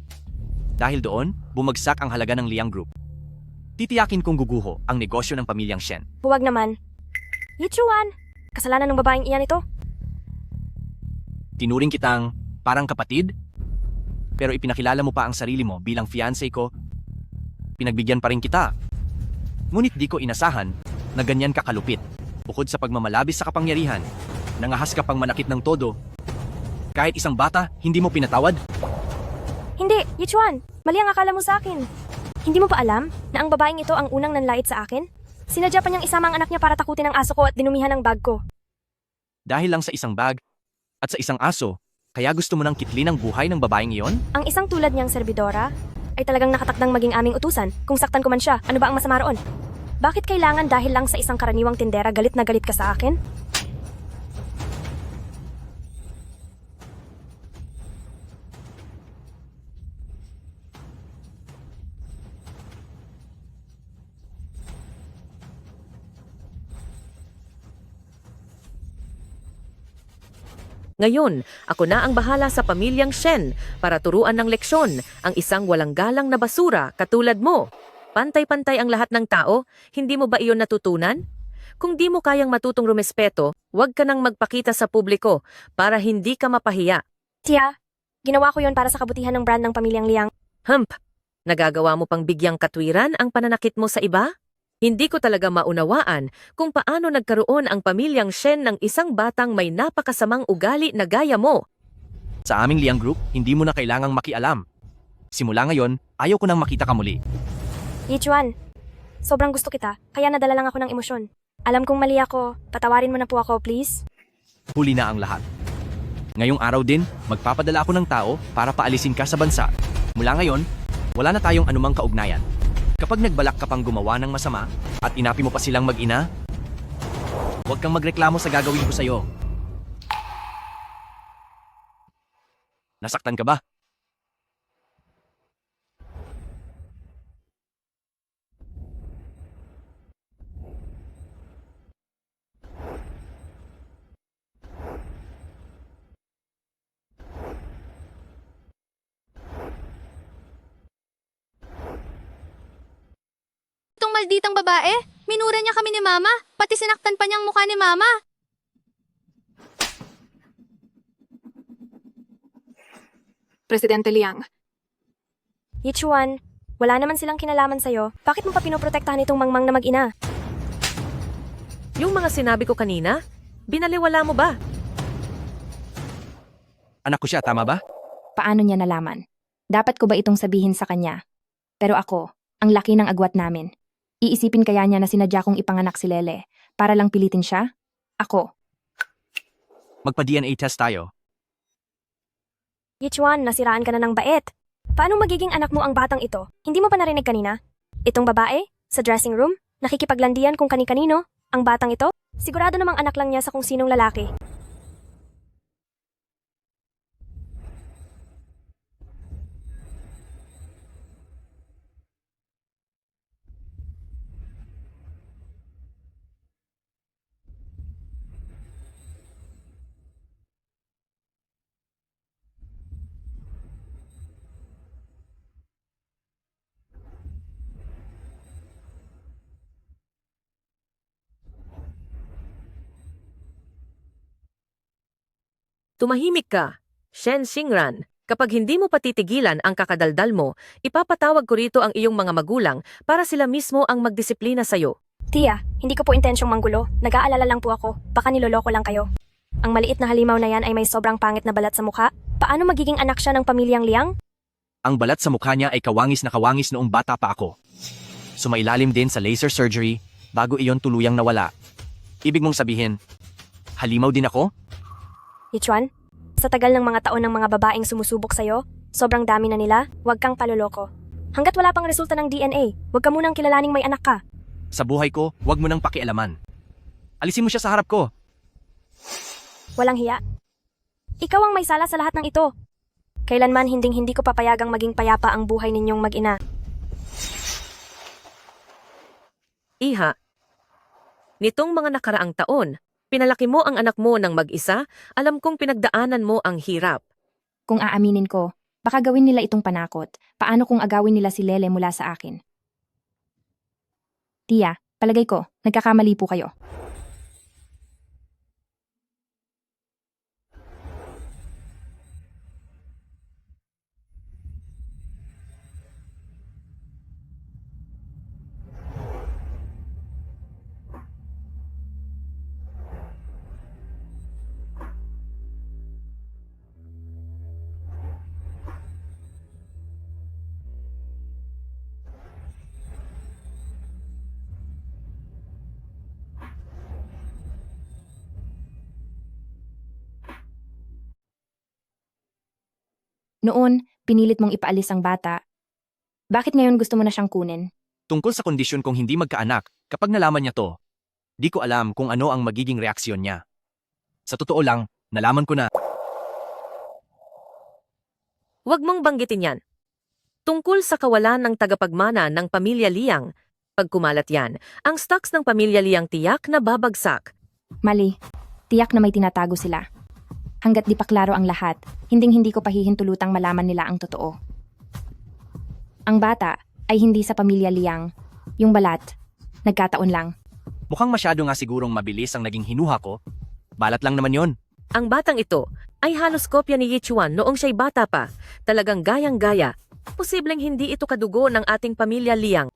Dahil doon, bumagsak ang halaga ng Liang Group. Titiyakin kong guguho ang negosyo ng pamilyang Shen. Huwag naman. Yichuan! Kasalanan ng babaeng iyan ito. Tinuring kitang parang kapatid, pero ipinakilala mo pa ang sarili mo bilang fiancé ko. Pinagbigyan pa rin kita. Ngunit di ko inasahan na ganyan ka kalupit. Bukod sa pagmamalabis sa kapangyarihan, nangahas ka pang manakit ng todo. Kahit isang bata, hindi mo pinatawad? Hindi, Yichuan! Mali ang akala mo sa akin. Hindi mo pa alam na ang babaeng ito ang unang nanlait sa akin? Sinadya pa niyang isama ang anak niya para takutin ang aso ko at dinumihan ang bag ko. Dahil lang sa isang bag at sa isang aso, kaya gusto mo nang kitlin ang buhay ng babaeng iyon? Ang isang tulad niyang serbidora ay talagang nakatakdang maging aming utusan. Kung saktan ko man siya, ano ba ang masama roon? Bakit kailangan dahil lang sa isang karaniwang tindera galit na galit ka sa akin? Ngayon, ako na ang bahala sa pamilyang Shen para turuan ng leksyon ang isang walang galang na basura katulad mo. Pantay-pantay ang lahat ng tao, hindi mo ba iyon natutunan? Kung di mo kayang matutong rumespeto, huwag ka nang magpakita sa publiko para hindi ka mapahiya. Tia, ginawa ko yon para sa kabutihan ng brand ng pamilyang Liang. Nagagawa mo pang bigyang katwiran ang pananakit mo sa iba? Hindi ko talaga maunawaan kung paano nagkaroon ang pamilyang Shen ng isang batang may napakasamang ugali na gaya mo. Sa aming Liang Group, hindi mo na kailangang makialam. Simula ngayon, ayaw ko nang makita ka muli. Yichuan, sobrang gusto kita, kaya nadala lang ako ng emosyon. Alam kong mali ako, patawarin mo na po ako, please. Huli na ang lahat. Ngayong araw din, magpapadala ako ng tao para paalisin ka sa bansa. Mula ngayon, wala na tayong anumang kaugnayan. Kapag nagbalak ka pang gumawa ng masama at inapi mo pa silang mag-ina, huwag kang magreklamo sa gagawin ko sa'yo. Nasaktan ka ba? Itong malditang babae, minura niya kami ni Mama, pati sinaktan pa niyang mukha ni Mama. Presidente Liang, Yichuan, wala naman silang kinalaman sa'yo. Bakit mo pa pinoprotektahan itong mangmang na mag-ina? Yung mga sinabi ko kanina, binaliwala mo ba? Anak ko siya, tama ba? Paano niya nalaman? Dapat ko ba itong sabihin sa kanya? Pero ako, ang laki ng agwat namin. Iisipin kaya niya na sinadya kong ipanganak si Lele para lang pilitin siya? Ako. Magpa-DNA test tayo. Yichuan, nasiraan ka na ng bait. Paano magiging anak mo ang batang ito? Hindi mo pa narinig kanina? Itong babae? Sa dressing room? Nakikipaglandian kung kani-kanino? Ang batang ito? Sigurado namang anak lang niya sa kung sinong lalaki. Tumahimik ka, Shen Xingran. Kapag hindi mo patitigilan ang kakadaldal mo, ipapatawag ko rito ang iyong mga magulang para sila mismo ang magdisiplina sa'yo. Tia, hindi ko po intensyong manggulo. Nag-aalala lang po ako. Baka niloloko lang kayo. Ang maliit na halimaw na yan ay may sobrang pangit na balat sa mukha. Paano magiging anak siya ng pamilyang Liang? Ang balat sa mukha niya ay kawangis na kawangis noong bata pa ako. Sumailalim din sa laser surgery bago iyon tuluyang nawala. Ibig mong sabihin, halimaw din ako? Yichuan, sa tagal ng mga taon ng mga babaeng sumusubok sa'yo, sobrang dami na nila, huwag kang paloloko. Hanggat wala pang resulta ng DNA, huwag ka munang kilalaning may anak ka. Sa buhay ko, huwag mo nang pakialaman. Alisin mo siya sa harap ko. Walang hiya. Ikaw ang may sala sa lahat ng ito. Kailanman hinding-hindi ko papayagang maging payapa ang buhay ninyong mag-ina. Iha, nitong mga nakaraang taon, pinalaki mo ang anak mo ng mag-isa, alam kong pinagdaanan mo ang hirap. Kung aaminin ko, baka gawin nila itong panakot. Paano kung agawin nila si Lele mula sa akin? Tia, palagay ko, nagkakamali po kayo. Noon, pinilit mong ipaalis ang bata. Bakit ngayon gusto mo na siyang kunin? Tungkol sa kondisyon kong hindi magkaanak, kapag nalaman niya to, di ko alam kung ano ang magiging reaksyon niya. Sa totoo lang, nalaman ko na. Huwag mong banggitin yan. Tungkol sa kawalan ng tagapagmana ng pamilya Liang, pag kumalat yan, ang stocks ng pamilya Liang tiyak na babagsak. Mali. Tiyak na may tinatago sila. Hanggat di pa klaro ang lahat, hinding-hindi ko pahihintulutang malaman nila ang totoo. Ang bata ay hindi sa pamilya Liang. Yung balat, nagkataon lang. Mukhang masyado nga sigurong mabilis ang naging hinuha ko. Balat lang naman yon. Ang batang ito ay halos kopya ni Yichuan noong siya'y bata pa. Talagang gayang-gaya. Posibleng hindi ito kadugo ng ating pamilya Liang.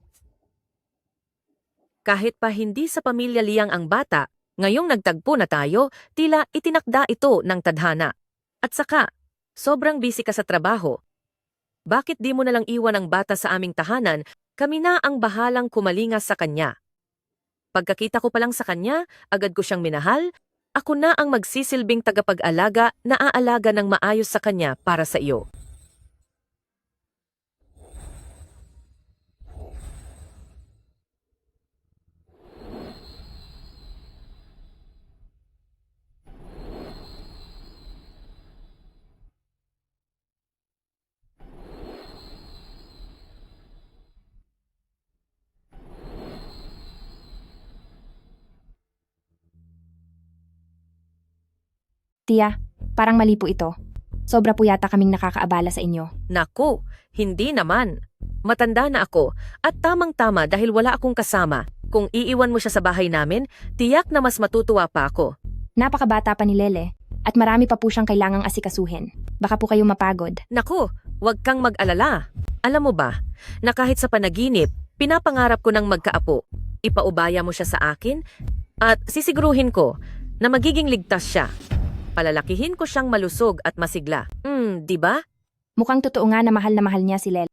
Kahit pa hindi sa pamilya Liang ang bata, ngayong nagtagpo na tayo, tila itinakda ito ng tadhana. At saka, sobrang busy ka sa trabaho. Bakit di mo nalang iwan ang bata sa aming tahanan, kami na ang bahalang kumalingas sa kanya. Pagkakita ko pa lang sa kanya, agad ko siyang minahal, ako na ang magsisilbing tagapag-alaga na aalaga ng maayos sa kanya para sa iyo. Tia, parang mali po ito. Sobra po yata kaming nakakaabala sa inyo. Naku, hindi naman. Matanda na ako at tamang-tama dahil wala akong kasama. Kung iiwan mo siya sa bahay namin, tiyak na mas matutuwa pa ako. Napakabata pa ni Lele at marami pa po siyang kailangang asikasuhin. Baka po kayo mapagod. Naku, huwag kang mag-alala. Alam mo ba, na kahit sa panaginip, pinapangarap ko ng magkaapo. Ipaubaya mo siya sa akin at sisiguruhin ko na magiging ligtas siya. Palalakihin ko siyang malusog at masigla. Di ba? Mukhang totoo nga na mahal niya si Lele.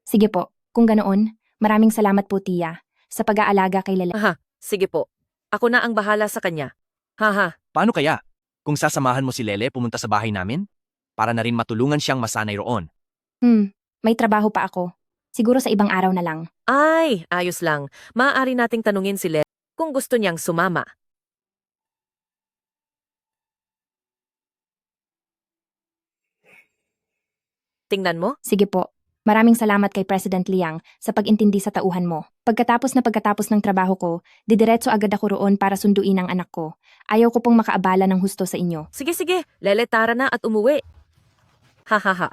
Sige po, kung ganoon, maraming salamat po Tia sa pag-aalaga kay Lele. Aha, sige po. Ako na ang bahala sa kanya. Haha. Paano kaya? Kung sasamahan mo si Lele pumunta sa bahay namin? Para na rin matulungan siyang masanay roon. May trabaho pa ako. Siguro sa ibang araw na lang. Ay, ayos lang. Maaari nating tanungin si Lele kung gusto niyang sumama. Tingnan mo? Sige po. Maraming salamat kay President Liang sa pag-intindi sa tauhan mo. Pagkatapos ng trabaho ko, didiretso agad ako roon para sunduin ang anak ko. Ayaw ko pong makaabala ng husto sa inyo. Sige, Lele, tara na at umuwi. Hahaha.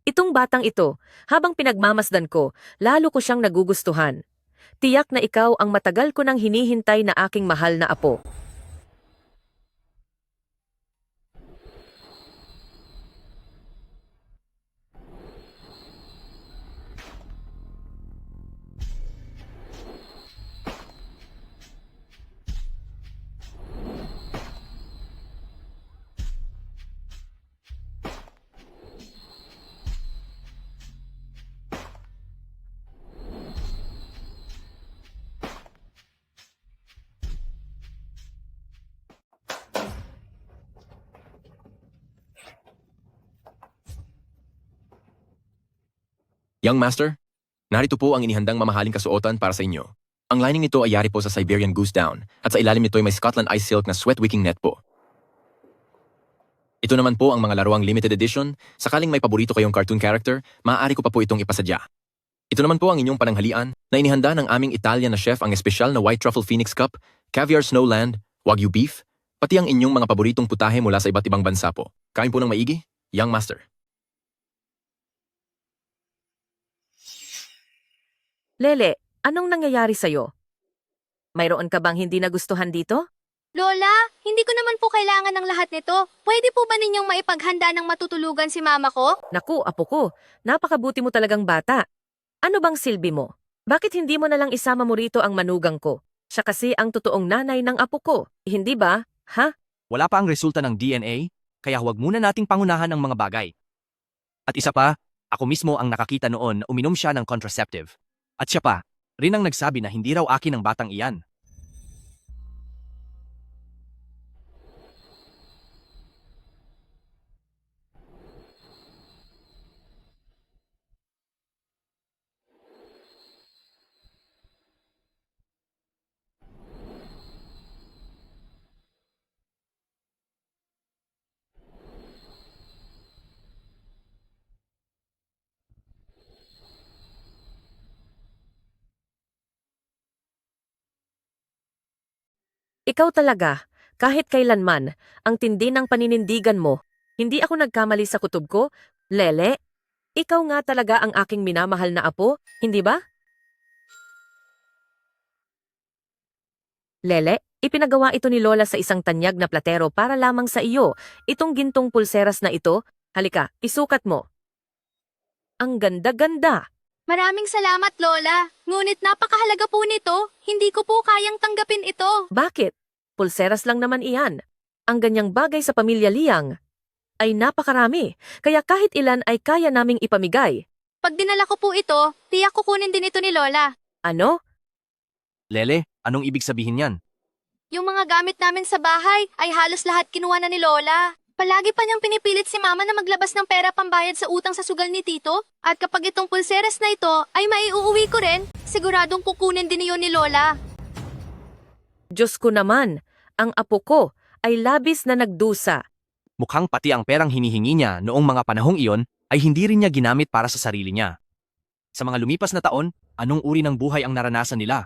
Itong batang ito, habang pinagmamasdan ko, lalo ko siyang nagugustuhan. Tiyak na ikaw ang matagal ko nang hinihintay na aking mahal na apo. Young Master, narito po ang inihandang mamahaling kasuotan para sa inyo. Ang lining nito ay yari po sa Siberian Goose Down at sa ilalim nito ay may Scotland Ice Silk na sweat wicking net po. Ito naman po ang mga laruang limited edition. Sakaling may paborito kayong cartoon character, maaari ko pa po itong ipasadya. Ito naman po ang inyong pananghalian na inihanda ng aming Italian na chef ang espesyal na White Truffle Phoenix Cup, Caviar Snowland, Wagyu Beef, pati ang inyong mga paboritong putahe mula sa iba't ibang bansa po. Kain po ng maigi, Young Master. Lele, anong nangyayari sa'yo? Mayroon ka bang hindi nagustuhan dito? Lola, hindi ko naman po kailangan ng lahat nito. Pwede po ba ninyong maipaghanda ng matutulugan si mama ko? Naku, apo ko, napakabuti mo talagang bata. Ano bang silbi mo? Bakit hindi mo nalang isama mo rito ang manugang ko? Siya kasi ang totoong nanay ng apo ko, hindi ba? Ha? Wala pa ang resulta ng DNA, kaya huwag muna nating pangunahan ang mga bagay. At isa pa, ako mismo ang nakakita noon na uminom siya ng contraceptive. At siya pa, rin ang nagsabi na hindi raw akin ang batang iyan. Ikaw talaga, kahit kailanman, ang tindi ng paninindigan mo. Hindi ako nagkamali sa kutob ko, Lele. Ikaw nga talaga ang aking minamahal na apo, hindi ba? Lele, ipinagawa ito ni Lola sa isang tanyag na platero para lamang sa iyo. Itong gintong pulseras na ito, halika, isukat mo. Ang ganda-ganda. Maraming salamat, Lola. Ngunit napakahalaga po nito. Hindi ko po kayang tanggapin ito. Bakit? Pulseras lang naman iyan. Ang ganyang bagay sa pamilya Liang ay napakarami, kaya kahit ilan ay kaya naming ipamigay. Pag dinala ko po ito, tiyak kukunin din ito ni Lola. Ano? Lele, anong ibig sabihin yan? Yung mga gamit namin sa bahay ay halos lahat kinuha na ni Lola. Palagi pa niyang pinipilit si Mama na maglabas ng pera pambayad sa utang sa sugal ni Tito. At kapag itong pulseras na ito ay maiuuwi ko rin, siguradong kukunin din niyo ni Lola. Diyos ko naman, ang apo ko ay labis na nagdusa. Mukhang pati ang perang hinihingi niya noong mga panahong iyon ay hindi rin niya ginamit para sa sarili niya. Sa mga lumipas na taon, anong uri ng buhay ang naranasan nila?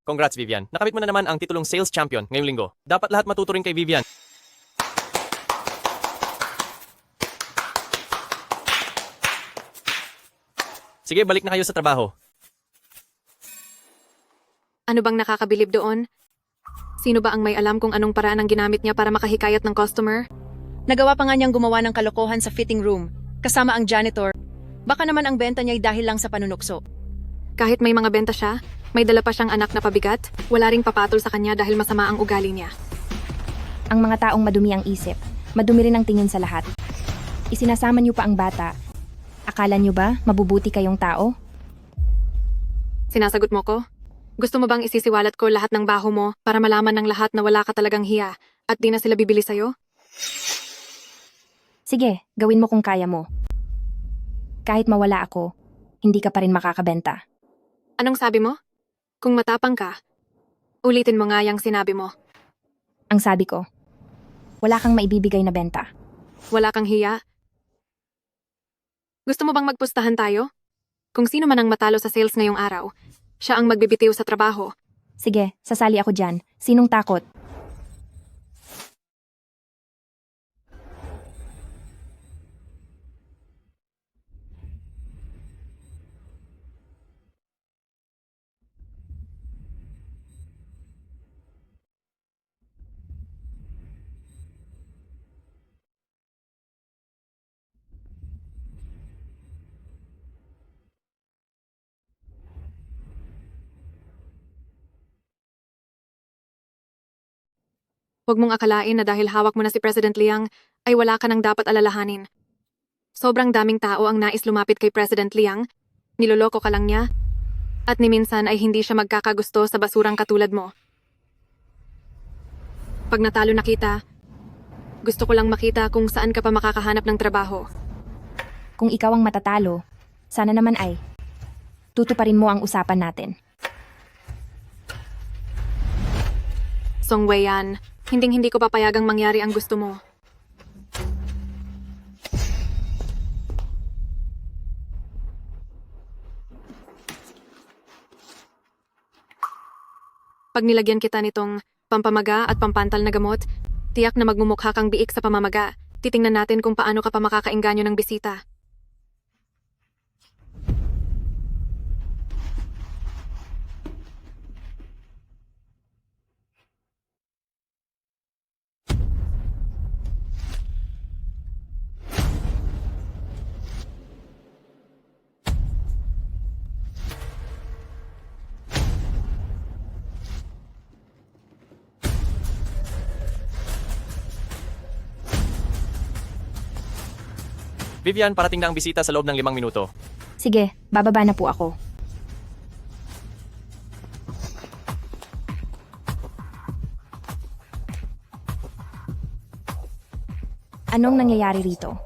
Congrats, Vivian. Nakamit mo na naman ang titulong sales champion ngayong linggo. Dapat lahat matuto rin kay Vivian. Sige, balik na kayo sa trabaho. Ano bang nakakabilib doon? Sino ba ang may alam kung anong paraan ang ginamit niya para makahikayat ng customer? Nagawa pa nga niyang gumawa ng kalokohan sa fitting room, kasama ang janitor. Baka naman ang benta niya ay dahil lang sa panunukso. Kahit may mga benta siya, may dala pa siyang anak na pabigat, wala ring papatol sa kanya dahil masama ang ugali niya. Ang mga taong madumi ang isip, madumi rin ang tingin sa lahat. Isinasama niyo pa ang bata. Akala niyo ba mabubuti kayong tao? Sinasagot mo ko? Gusto mo bang isisiwalat ko lahat ng baho mo para malaman ng lahat na wala ka talagang hiya at di na sila bibili sa'yo? Sige, gawin mo kung kaya mo. Kahit mawala ako, hindi ka pa rin makakabenta. Anong sabi mo? Kung matapang ka, ulitin mo nga yung sinabi mo. Ang sabi ko, wala kang maibibigay na benta. Wala kang hiya? Gusto mo bang magpustahan tayo? Kung sino man ang matalo sa sales ngayong araw, siya ang magbibitiw sa trabaho. Sige, sasali ako dyan. Sinong takot? Huwag mong akalain na dahil hawak mo na si President Liang, ay wala ka nang dapat alalahanin. Sobrang daming tao ang nais lumapit kay President Liang, niloloko ka lang niya, at ni minsan ay hindi siya magkakagusto sa basurang katulad mo. Pag natalo na kita, gusto ko lang makita kung saan ka pa makakahanap ng trabaho. Kung ikaw ang matatalo, sana naman ay tutuparin mo ang usapan natin. Song Wei-yan, hinding-hindi ko papayagang mangyari ang gusto mo. Pag nilagyan kita nitong pampamaga at pampantal na gamot, tiyak na magmumukha kang biik sa pamamaga. Titingnan natin kung paano ka pa makakaengganyo ng bisita. Vivian, parating na ang bisita sa loob ng 5 minuto. Sige, bababa na po ako. Anong nangyayari rito?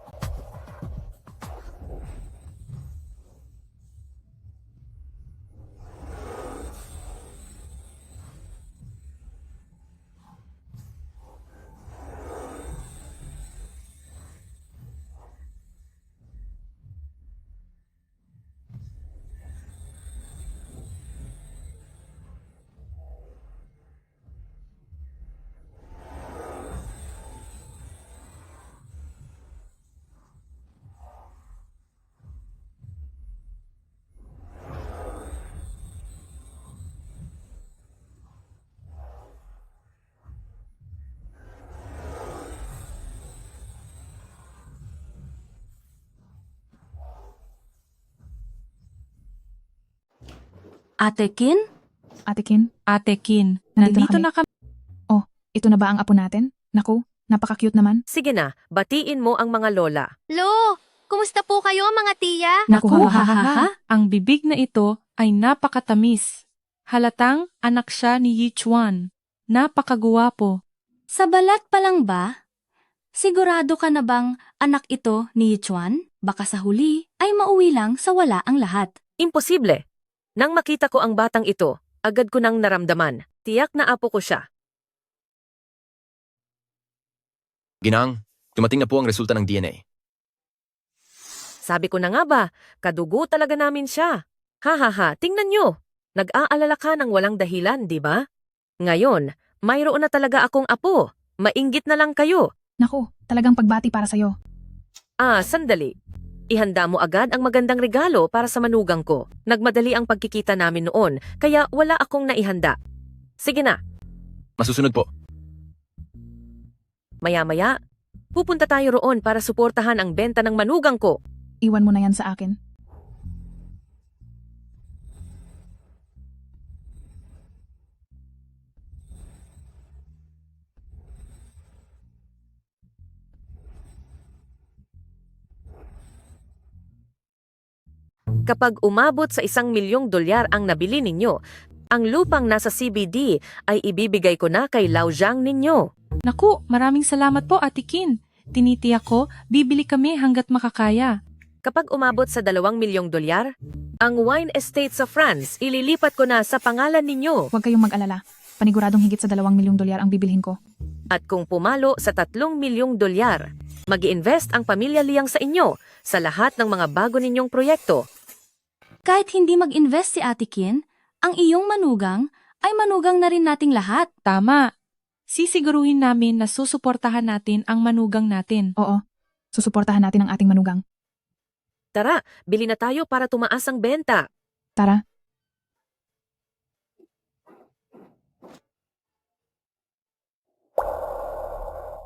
Ate Kin? Ate Kin? Ate Kin, nandito na kami. Oh, ito na ba ang apo natin? Naku, napaka-cute naman. Sige na, batiin mo ang mga lola. Lo, kumusta po kayo mga tiya? Naku, Ang bibig na ito ay napakatamis. Halatang anak siya ni Yi Chuan. Napakaguwapo. Sa balat pa lang ba? Sigurado ka na bang anak ito ni Yichuan? Baka sa huli ay mauwi lang sa wala ang lahat. Imposible. Nang makita ko ang batang ito, agad ko nang naramdaman. Tiyak na apo ko siya. Ginang, dumating na po ang resulta ng DNA. Sabi ko na nga ba, kadugo talaga namin siya. Ha, tingnan nyo. Nag-aalala ka ng walang dahilan, di ba? Ngayon, mayroon na talaga akong apo. Mainggit na lang kayo. Naku, talagang pagbati para sa'yo. Sandali. Ihanda mo agad ang magandang regalo para sa manugang ko. Nagmadali ang pagkikita namin noon, kaya wala akong naihanda. Sige na, Masusunod po. maya-maya, pupunta tayo roon para suportahan ang benta ng manugang ko. Iwan mo na yan sa akin. Kapag umabot sa $1,000,000 ang nabili ninyo, ang lupang nasa CBD ay ibibigay ko na kay Lao Zhang ninyo. Naku, maraming salamat po, Ate Kin. Tinitiyak ko, bibili kami hanggat makakaya. Kapag umabot sa $2,000,000, ang wine estate sa France ililipat ko na sa pangalan ninyo. Huwag kayong mag-alala. Paniguradong higit sa $2,000,000 ang bibilhin ko. At kung pumalo sa $3,000,000, mag-i-invest ang pamilya Liang sa inyo sa lahat ng mga bago ninyong proyekto. Kahit hindi mag-invest si Ate Kin, ang iyong manugang ay manugang na rin nating lahat. Tama. Sisiguruhin namin na susuportahan natin ang manugang natin. Oo, susuportahan natin ang ating manugang. Tara, bili na tayo para tumaas ang benta. Tara.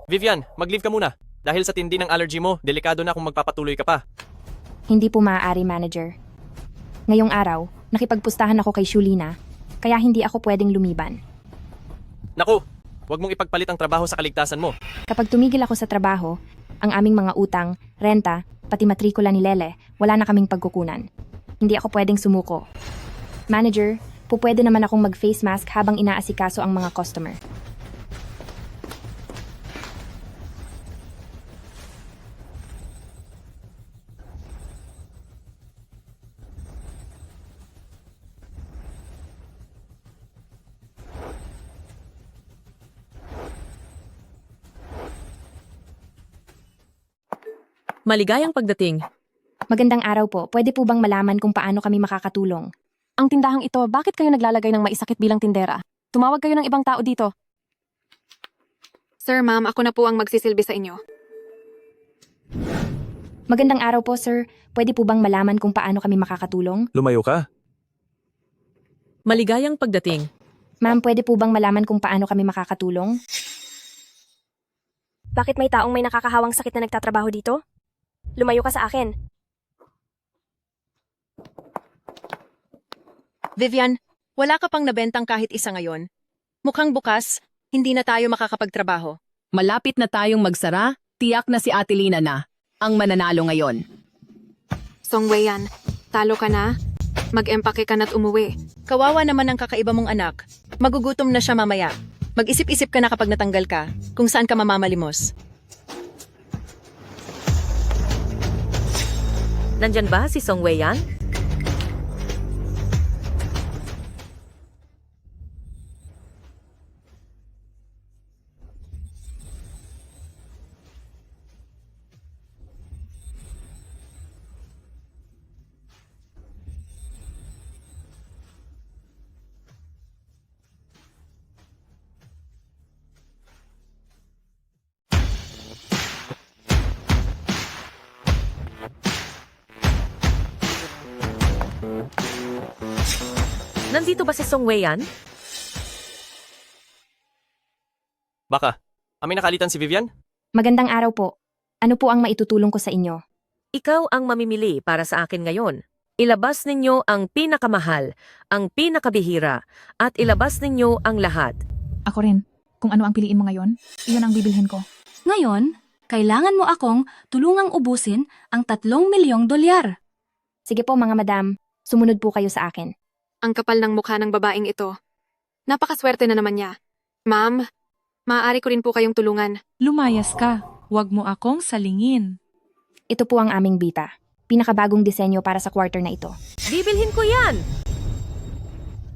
Vivian, mag-leave ka muna. Dahil sa tindi ng allergy mo, delikado na kung magpapatuloy ka pa. Hindi po maaari, manager. Ngayong araw, nakipagpustahan ako kay Shulina, kaya hindi ako pwedeng lumiban. Naku, huwag mong ipagpalit ang trabaho sa kaligtasan mo. Kapag tumigil ako sa trabaho, Ang aming mga utang, renta, pati matrikula ni Lele, wala na kaming pagkukunan. Hindi ako pwedeng sumuko. Manager, pupwede naman akong mag-face mask habang inaasikaso ang mga customer. Maligayang pagdating. Magandang araw po. Pwede po bang malaman kung paano kami makakatulong? Ang tindahang ito, bakit kayo naglalagay ng maisakit bilang tindera? Tumawag kayo ng ibang tao dito. Sir, ma'am, ako na po ang magsisilbi sa inyo. Magandang araw po, sir. Pwede po bang malaman kung paano kami makakatulong? Lumayo ka. Maligayang pagdating. Ma'am, pwede po bang malaman kung paano kami makakatulong? Bakit may taong may nakakahawang sakit na nagtatrabaho dito? Lumayo ka sa akin. Vivian, wala ka pang nabentang kahit isa ngayon. Mukhang bukas, hindi na tayo makakapagtrabaho. Malapit na tayong magsara, tiyak na si Ate Lina na ang mananalo ngayon. Song Wei-yan, talo ka na? Mag-empake ka na't umuwi. Kawawa naman ang kakaiba mong anak. Magugutom na siya mamaya. Mag-isip-isip ka na kapag natanggal ka kung saan ka mamamalimos. Nandyan ba si Song Wei-yan? Nandito ba si Song Wei-yan? Baka, may nakalitan si Vivian? Magandang araw po. Ano po ang maitutulong ko sa inyo? Ikaw ang mamimili para sa akin ngayon. Ilabas ninyo ang pinakamahal, ang pinakabihira, at ilabas ninyo ang lahat. Ako rin. Kung ano ang piliin mo ngayon, iyon ang bibilhin ko. Ngayon, kailangan mo akong tulungang ubusin ang 3 milyong dolyar. Sige po mga madam, sumunod po kayo sa akin. Ang kapal ng mukha ng babaeng ito. Napakaswerte na naman niya. Ma'am, maaari ko rin po kayong tulungan. Lumayas ka. Huwag mo akong salingin. Ito po ang aming bita. Pinakabagong disenyo para sa quarter na ito. Bibilhin ko yan!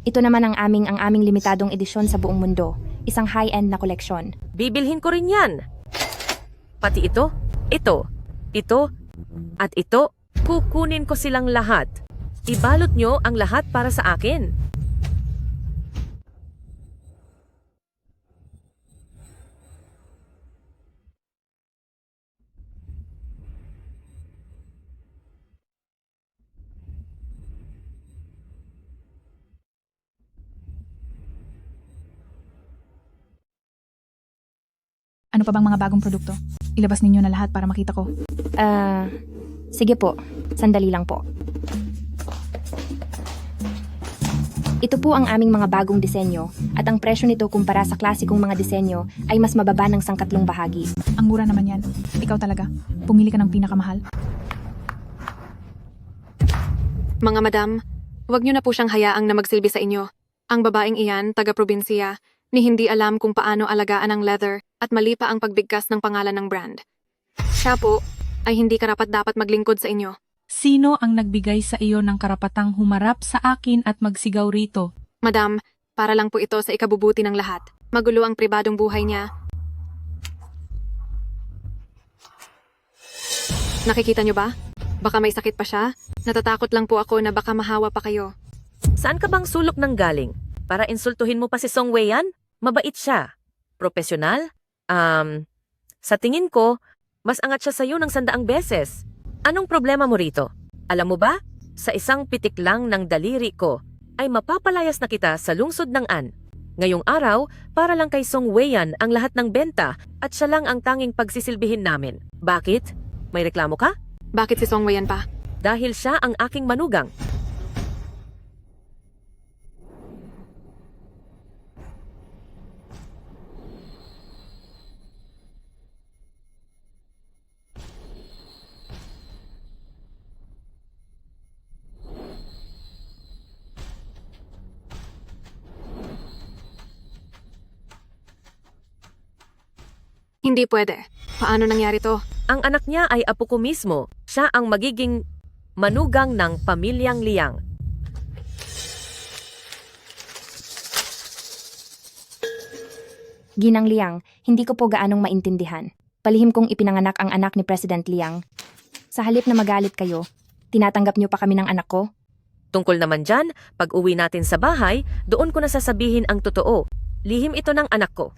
Ito naman ang aming limitadong edisyon sa buong mundo. Isang high-end na koleksyon. Bibilhin ko rin yan! Pati ito, at ito, kukunin ko silang lahat. Ibalot nyo ang lahat para sa akin. Ano pa bang mga bagong produkto? Ilabas ninyo na lahat para makita ko. Sige po. Sandali lang po. Ito po ang aming mga bagong disenyo at ang presyo nito kumpara sa klasikong mga disenyo ay mas mababa ng sangkatlong bahagi. Ang mura naman yan. Ikaw talaga. Pumili ka ng pinakamahal. Mga madam, huwag niyo na po siyang hayaang na magsilbi sa inyo. Ang babaeng iyan, taga-probinsya, ni hindi alam kung paano alagaan ang leather at mali pa ang pagbigkas ng pangalan ng brand. Siya po ay hindi karapat-dapat maglingkod sa inyo. Sino ang nagbigay sa iyo ng karapatang humarap sa akin at magsigaw rito? Madam, para lang po ito sa ikabubuti ng lahat. Magulo ang pribadong buhay niya. Nakikita niyo ba? Baka may sakit pa siya. Natatakot lang po ako na baka mahawa pa kayo. Saan ka bang sulok ng galing? Para insultuhin mo pa si Song Wei-yan? Mabait siya. Profesional? Sa tingin ko, mas angat siya sa'yo ng 100 beses. Anong problema mo rito? Alam mo ba, sa isang pitik lang ng daliri ko, ay mapapalayas na kita sa lungsod ng An. Ngayong araw, para lang kay Song Wei-yan ang lahat ng benta at siya lang ang tanging pagsisilbihin namin. Bakit? May reklamo ka? Bakit si Song Wei-yan pa? Dahil siya ang aking manugang. Hindi pwede. Paano nangyari to? Ang anak niya ay apo ko mismo. Siya ang magiging manugang ng pamilyang Liang. Ginang Liang, hindi ko po gaanong maintindihan. Palihim kong ipinanganak ang anak ni President Liang. Sa halip na magalit kayo, tinatanggap niyo pa kami ng anak ko? Tungkol naman dyan, pag uwi natin sa bahay, doon ko na sasabihin ang totoo. Lihim ito ng anak ko.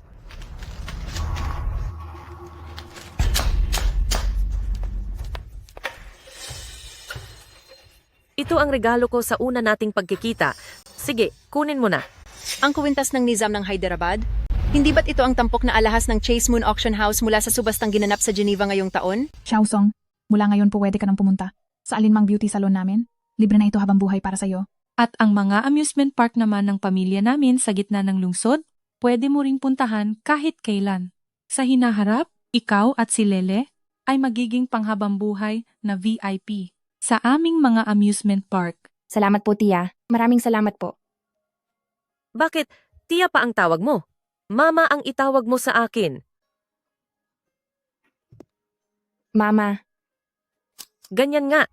Ito ang regalo ko sa una nating pagkikita. Sige, kunin mo na. Ang kuwintas ng Nizam ng Hyderabad? Hindi ba't ito ang tampok na alahas ng Chase Moon Auction House mula sa subastang ginanap sa Geneva ngayong taon? Xiaosong, mula ngayon po pwede ka nang pumunta sa alinmang beauty salon namin. Libre na ito habang buhay para sa'yo. At ang mga amusement park naman ng pamilya namin sa gitna ng lungsod, pwede mo ring puntahan kahit kailan. Sa hinaharap, ikaw at si Lele ay magiging panghabang buhay na VIP sa aming mga amusement park. Salamat po, Tia. Maraming salamat po. Bakit? Tia pa ang tawag mo. Mama ang itawag mo sa akin. Mama. Ganyan nga.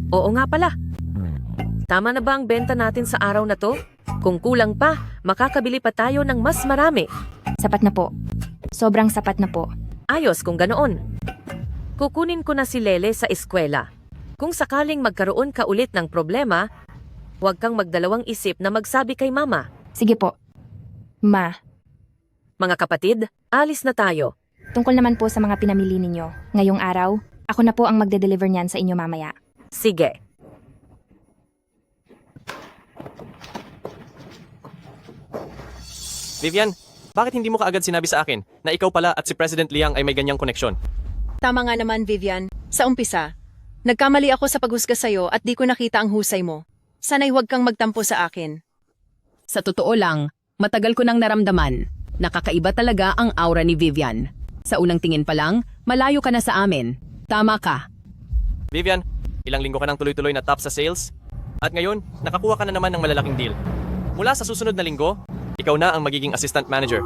Oo nga pala. Tama na ba ang benta natin sa araw na to? Kung kulang pa, makakabili pa tayo ng mas marami. Sapat na po. Sobrang sapat na po. Ayos kung ganoon. Kukunin ko na si Lele sa eskwela. Kung sakaling magkaroon ka ulit ng problema, huwag kang magdalawang isip na magsabi kay Mama. Sige po. Ma. Mga kapatid, alis na tayo. Tungkol naman po sa mga pinamili ninyo. Ngayong araw, ako na po ang magde-deliver niyan sa inyo mamaya. Sige. Vivian, bakit hindi mo kaagad sinabi sa akin na ikaw pala at si President Liang ay may ganyang koneksyon? Tama nga naman, Vivian. Sa umpisa, nagkamali ako sa paghusga sa'yo at di ko nakita ang husay mo. Sana'y huwag kang magtampo sa akin. Sa totoo lang, matagal ko nang naramdaman. Nakakaiba talaga ang aura ni Vivian. Sa unang tingin pa lang, malayo ka na sa amin. Tama ka. Vivian, ilang linggo ka nang tuloy-tuloy na top sa sales? At ngayon, nakakuha ka na naman ng malalaking deal. Mula sa susunod na linggo, ikaw na ang magiging assistant manager.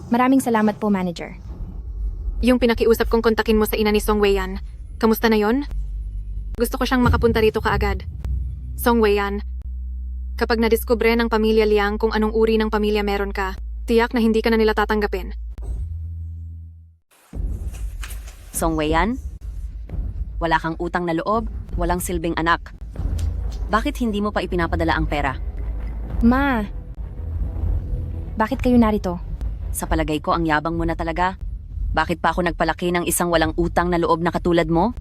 Maraming salamat po, manager. Yung pinakiusap kong kontakin mo sa ina ni Song Weiyan, kamusta na yon? Gusto ko siyang makapunta rito kaagad. Song Weiyan, kapag nadiskubre ng pamilya Liang kung anong uri ng pamilya meron ka, tiyak na hindi ka na nila tatanggapin. Song Weiyan, wala kang utang na loob, walang silbing anak. Bakit hindi mo pa ipinapadala ang pera? Ma. Bakit kayo narito? Sa palagay ko, ang yabang mo na talaga. Bakit pa ako nagpalaki ng isang walang utang na loob na katulad mo?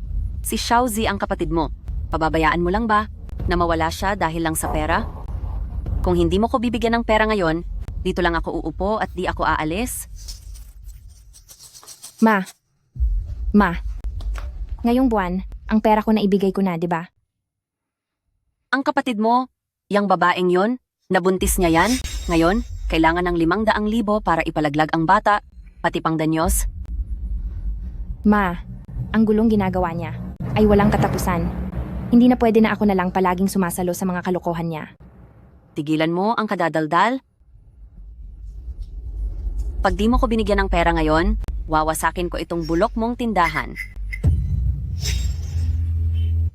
Si Xiaozi ang kapatid mo. Pababayaan mo lang ba na mawala siya dahil lang sa pera? Kung hindi mo ko bibigyan ng pera ngayon, dito lang ako uupo at di ako aalis. Ma. Ngayong buwan, ang pera ko na ibigay ko na, di ba? Ang kapatid mo, yang babaeng yon, nabuntis niya yan. Ngayon, kailangan ng 500,000 para ipalaglag ang bata, pati pang danyos. Ma, ang gulong ginagawa niya ay walang katapusan. Hindi na pwede na ako na lang palaging sumasalo sa mga kalokohan niya. Tigilan mo ang kadadaldal. Pag di mo ko binigyan ng pera ngayon, wawasakin ko itong bulok mong tindahan.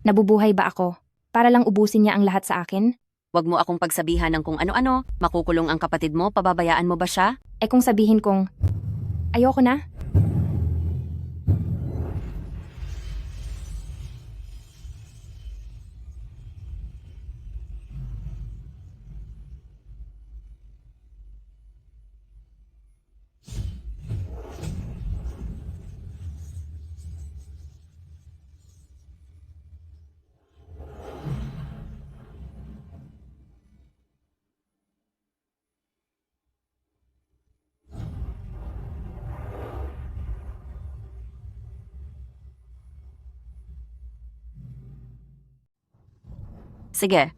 Nabubuhay ba ako? Para lang ubusin niya ang lahat sa akin? Huwag mo akong pagsabihan ng kung ano-ano, makukulong ang kapatid mo, pababayaan mo ba siya? Eh kung sabihin kong, ayoko na? Sige.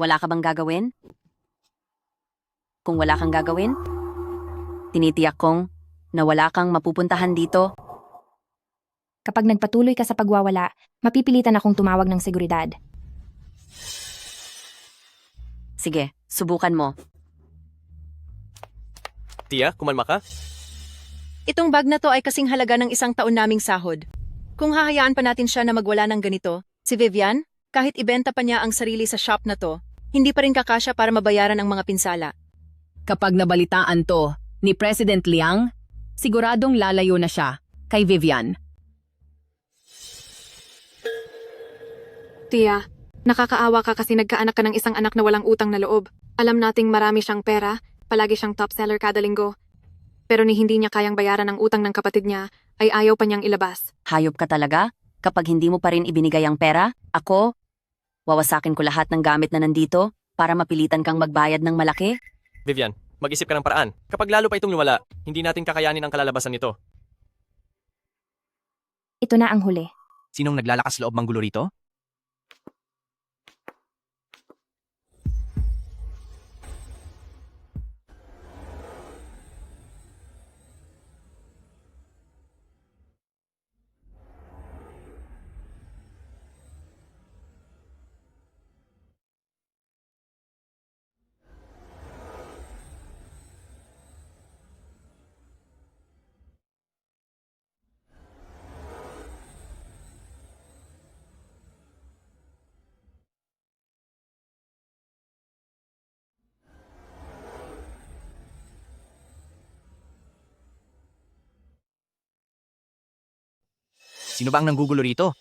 Wala ka bang gagawin? Kung wala kang gagawin, tinitiyak kong na wala kang mapupuntahan dito. Kapag nagpatuloy ka sa pagwawala, mapipilitan akong tumawag ng seguridad. Sige, subukan mo. Tia, kumalma ka? Itong bag na to ay kasing halaga ng 1 taon naming sahod. Kung hahayaan pa natin siya na magwala ng ganito, si Vivian, kahit ibenta pa niya ang sarili sa shop na to, hindi pa rin kakasya para mabayaran ang mga pinsala. Kapag nabalitaan to ni President Liang, siguradong lalayo na siya kay Vivian. Tia, nakakaawa ka kasi nagkaanak ka ng isang anak na walang utang na loob. Alam nating marami siyang pera, palagi siyang top seller kada linggo. Pero ni hindi niya kayang bayaran ang utang ng kapatid niya, ay ayaw pa niyang ilabas. Hayop ka talaga? Kapag hindi mo pa rin ibinigay ang pera, ako, wawasakin ko lahat ng gamit na nandito para mapilitan kang magbayad ng malaki. Vivian, mag-isip ka ng paraan. Kapag lalo pa itong lumala, hindi natin kakayanin ang kalalabasan nito. Ito na ang huli. Sinong naglalakas loob manggulo rito? Sino ba ang nanggugulo rito?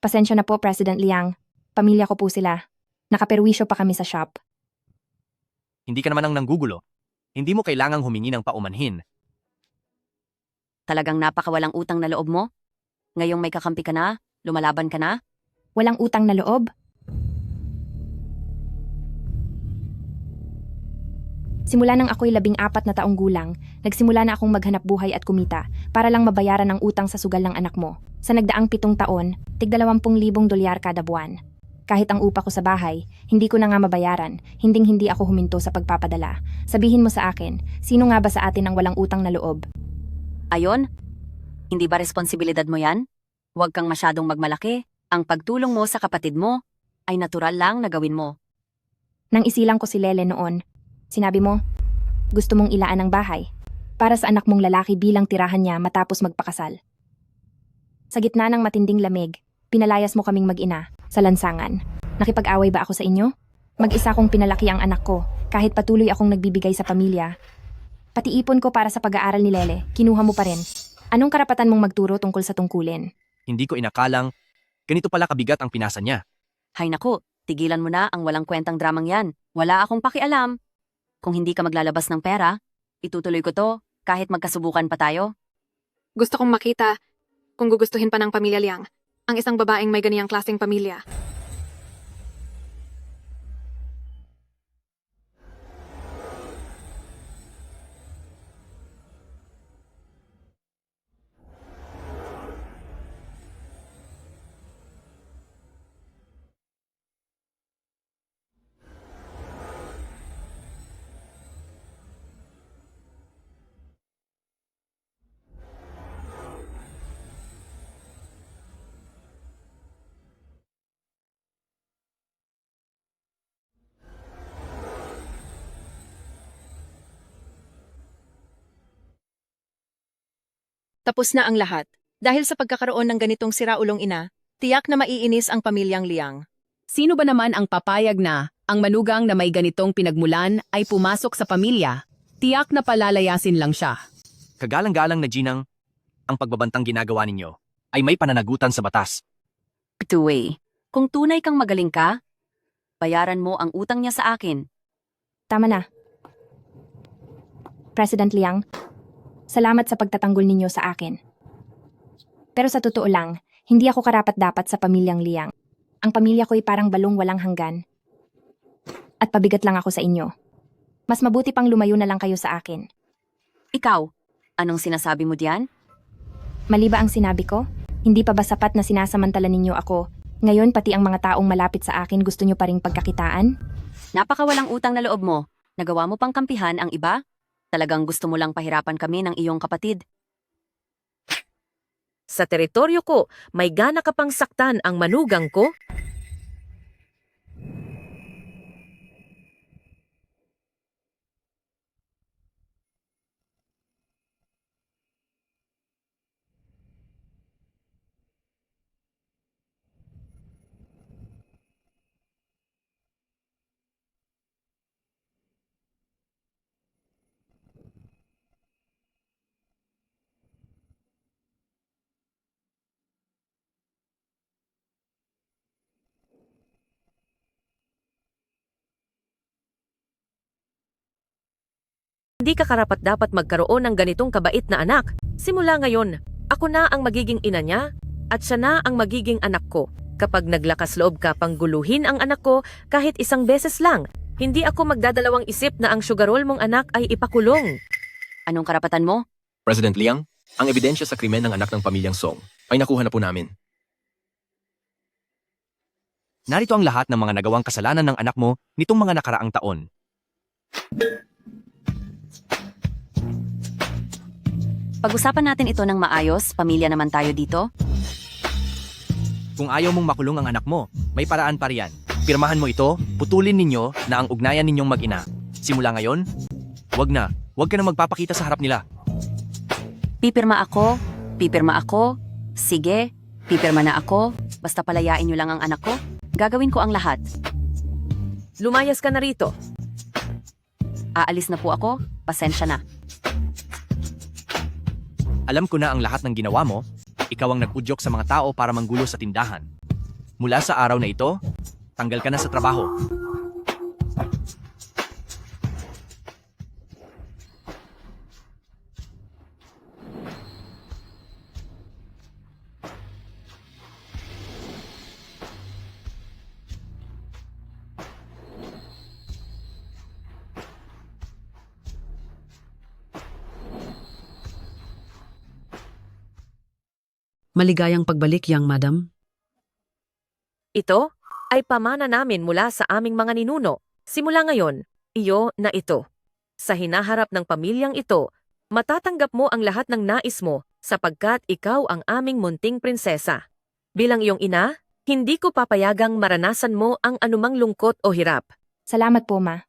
Pasensya na po, President Liang. Pamilya ko po sila. Nakaperwisyo pa kami sa shop. Hindi ka naman ang nanggugulo. Hindi mo kailangang humingi ng paumanhin. Talagang napakawalang utang na loob mo? Ngayong may kakampi ka na, lumalaban ka na? Walang utang na loob? Simula nang ako'y 14 na taong gulang, nagsimula na akong maghanap buhay at kumita para lang mabayaran ang utang sa sugal ng anak mo. Sa nagdaang 7 taon, tig 20,000 dolyar kada buwan. Kahit ang upa ko sa bahay, hindi ko na nga mabayaran, hindi ako huminto sa pagpapadala. Sabihin mo sa akin, sino nga ba sa atin ang walang utang na loob? Ayon? Hindi ba responsibilidad mo yan? Huwag kang masyadong magmalaki. Ang pagtulong mo sa kapatid mo ay natural lang na gawin mo. Nang isilang ko si Lele noon, sinabi mo, gusto mong ilaan ang bahay para sa anak mong lalaki bilang tirahan niya matapos magpakasal. Sa gitna ng matinding lamig, pinalayas mo kaming mag-ina sa lansangan. Nakipag-away ba ako sa inyo? Mag-isa kong pinalaki ang anak ko kahit patuloy akong nagbibigay sa pamilya. Pati ipon ko para sa pag-aaral ni Lele, kinuha mo pa rin. Anong karapatan mong magturo tungkol sa tungkulin? Hindi ko inakalang ganito pala kabigat ang pinasa niya. Hay naku, tigilan mo na ang walang kwentang dramang yan. Wala akong pakialam. Kung hindi ka maglalabas ng pera, itutuloy ko to kahit magkasubukan pa tayo. Gusto kong makita kung gugustuhin pa ng pamilya Liang ang isang babaeng may ganiyang klaseng pamilya. Tapos na ang lahat. Dahil sa pagkakaroon ng ganitong siraulong ina, tiyak na maiinis ang pamilyang Liang. Sino ba naman ang papayag na ang manugang na may ganitong pinagmulan ay pumasok sa pamilya? Tiyak na palalayasin lang siya. Kagalang-galang na Ginang, ang pagbabantang ginagawa ninyo ay may pananagutan sa batas. Tuway, kung tunay kang magaling ka, bayaran mo ang utang niya sa akin. Tama na. President Liang, salamat sa pagtatanggol ninyo sa akin. Pero sa totoo lang, hindi ako karapat-dapat sa pamilyang Liang. Ang pamilya ko'y parang balong walang hanggan. At pabigat lang ako sa inyo. Mas mabuti pang lumayo na lang kayo sa akin. Ikaw, anong sinasabi mo diyan? Mali ba ang sinabi ko? Hindi pa ba sapat na sinasamantala ninyo ako Ngayon pati ang mga taong malapit sa akin gusto nyo pa ring pagkakitaan? Napakawalang utang na loob mo. Nagawa mo pang kampihan ang iba? Talagang gusto mo lang pahirapan kami ng iyong kapatid. Sa teritoryo ko, may gana ka pang saktan ang manugang ko? Hindi ka karapat-dapat magkaroon ng ganitong kabait na anak. Simula ngayon, ako na ang magiging ina niya at siya na ang magiging anak ko. Kapag naglakas loob ka pang guluhin ang anak ko kahit isang beses lang, hindi ako magdadalawang isip na ang sugarol mong anak ay ipakulong. Anong karapatan mo? President Liang, ang ebidensya sa krimen ng anak ng pamilyang Song ay nakuha na po namin. Narito ang lahat ng mga nagawang kasalanan ng anak mo nitong mga nakaraang taon. Pag-usapan natin ito ng maayos, pamilya naman tayo dito. Kung ayaw mong makulong ang anak mo, may paraan pa riyan. Pirmahan mo ito, putulin ninyo na ang ugnayan ninyong mag-ina. Simula ngayon, wag ka na magpapakita sa harap nila. Pipirma ako, sige, pipirma na ako, basta palayain nyo lang ang anak ko. Gagawin ko ang lahat. Lumayas ka na rito. Aalis na po ako, pasensya na. Alam ko na ang lahat ng ginawa mo. Ikaw ang nag-udyok sa mga tao para manggulo sa tindahan. Mula sa araw na ito, tanggal ka na sa trabaho. Maligayang pagbalik, young madam. Ito ay pamana namin mula sa aming mga ninuno. Simula ngayon, iyo na ito. Sa hinaharap ng pamilyang ito, matatanggap mo ang lahat ng nais mo sapagkat ikaw ang aming munting prinsesa. Bilang iyong ina, hindi ko papayagang maranasan mo ang anumang lungkot o hirap. Salamat po, Ma.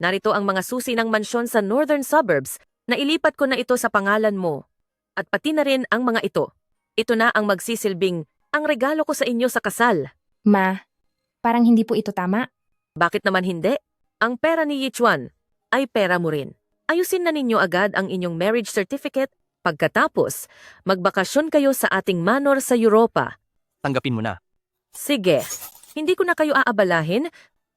Narito ang mga susi ng mansyon sa northern suburbs na ilipat ko na ito sa pangalan mo. At pati na rin ang mga ito. Ito na ang magsisilbing ang regalo ko sa inyo sa kasal. Ma, parang hindi po ito tama. Bakit naman hindi? Ang pera ni Yichuan ay pera mo rin. Ayusin na ninyo agad ang inyong marriage certificate. Pagkatapos, magbakasyon kayo sa ating manor sa Europa. Tanggapin mo na. Sige, hindi ko na kayo aabalahin.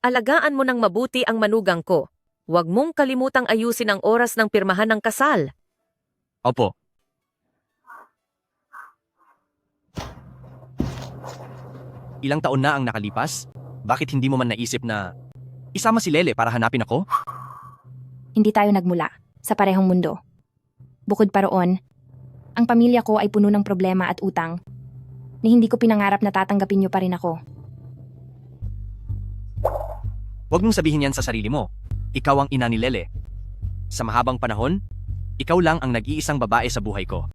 Alagaan mo ng mabuti ang manugang ko. Huwag mong kalimutang ayusin ang oras ng pirmahan ng kasal. Opo. Ilang taon na ang nakalipas? Bakit hindi mo man naisip na isama si Lele para hanapin ako? Hindi tayo nagmula sa parehong mundo. Bukod pa roon, ang pamilya ko ay puno ng problema at utang na hindi ko pinangarap na tatanggapin niyo pa rin ako. Huwag mong sabihin yan sa sarili mo. Ikaw ang ina ni Lele. Sa mahabang panahon, ikaw lang ang nag-iisang babae sa buhay ko.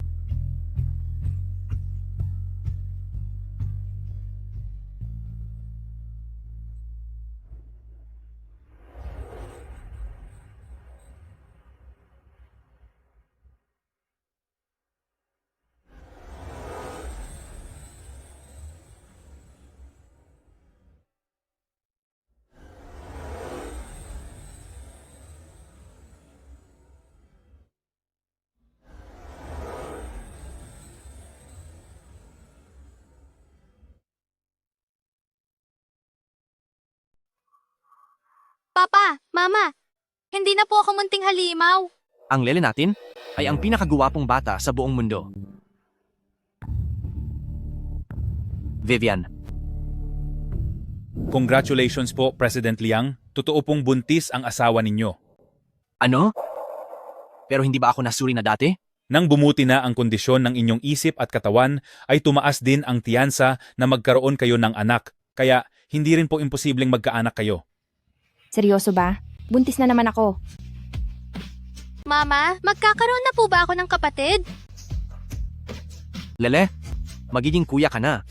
Papa, Mama, hindi na po ako munting halimaw. Ang Lele natin ay ang pinakaguwapong bata sa buong mundo. Vivian. Congratulations po, President Liang. Totoo pong buntis ang asawa ninyo. Ano? Pero hindi ba ako nasuri na dati? Nang bumuti na ang kondisyon ng inyong isip at katawan, ay tumaas din ang tiyansa na magkaroon kayo ng anak. Kaya, hindi rin po imposibleng magkaanak kayo. Seryoso ba? Buntis na naman ako. Mama, magkakaroon na po ba ako ng kapatid? Lele, magiging kuya ka na.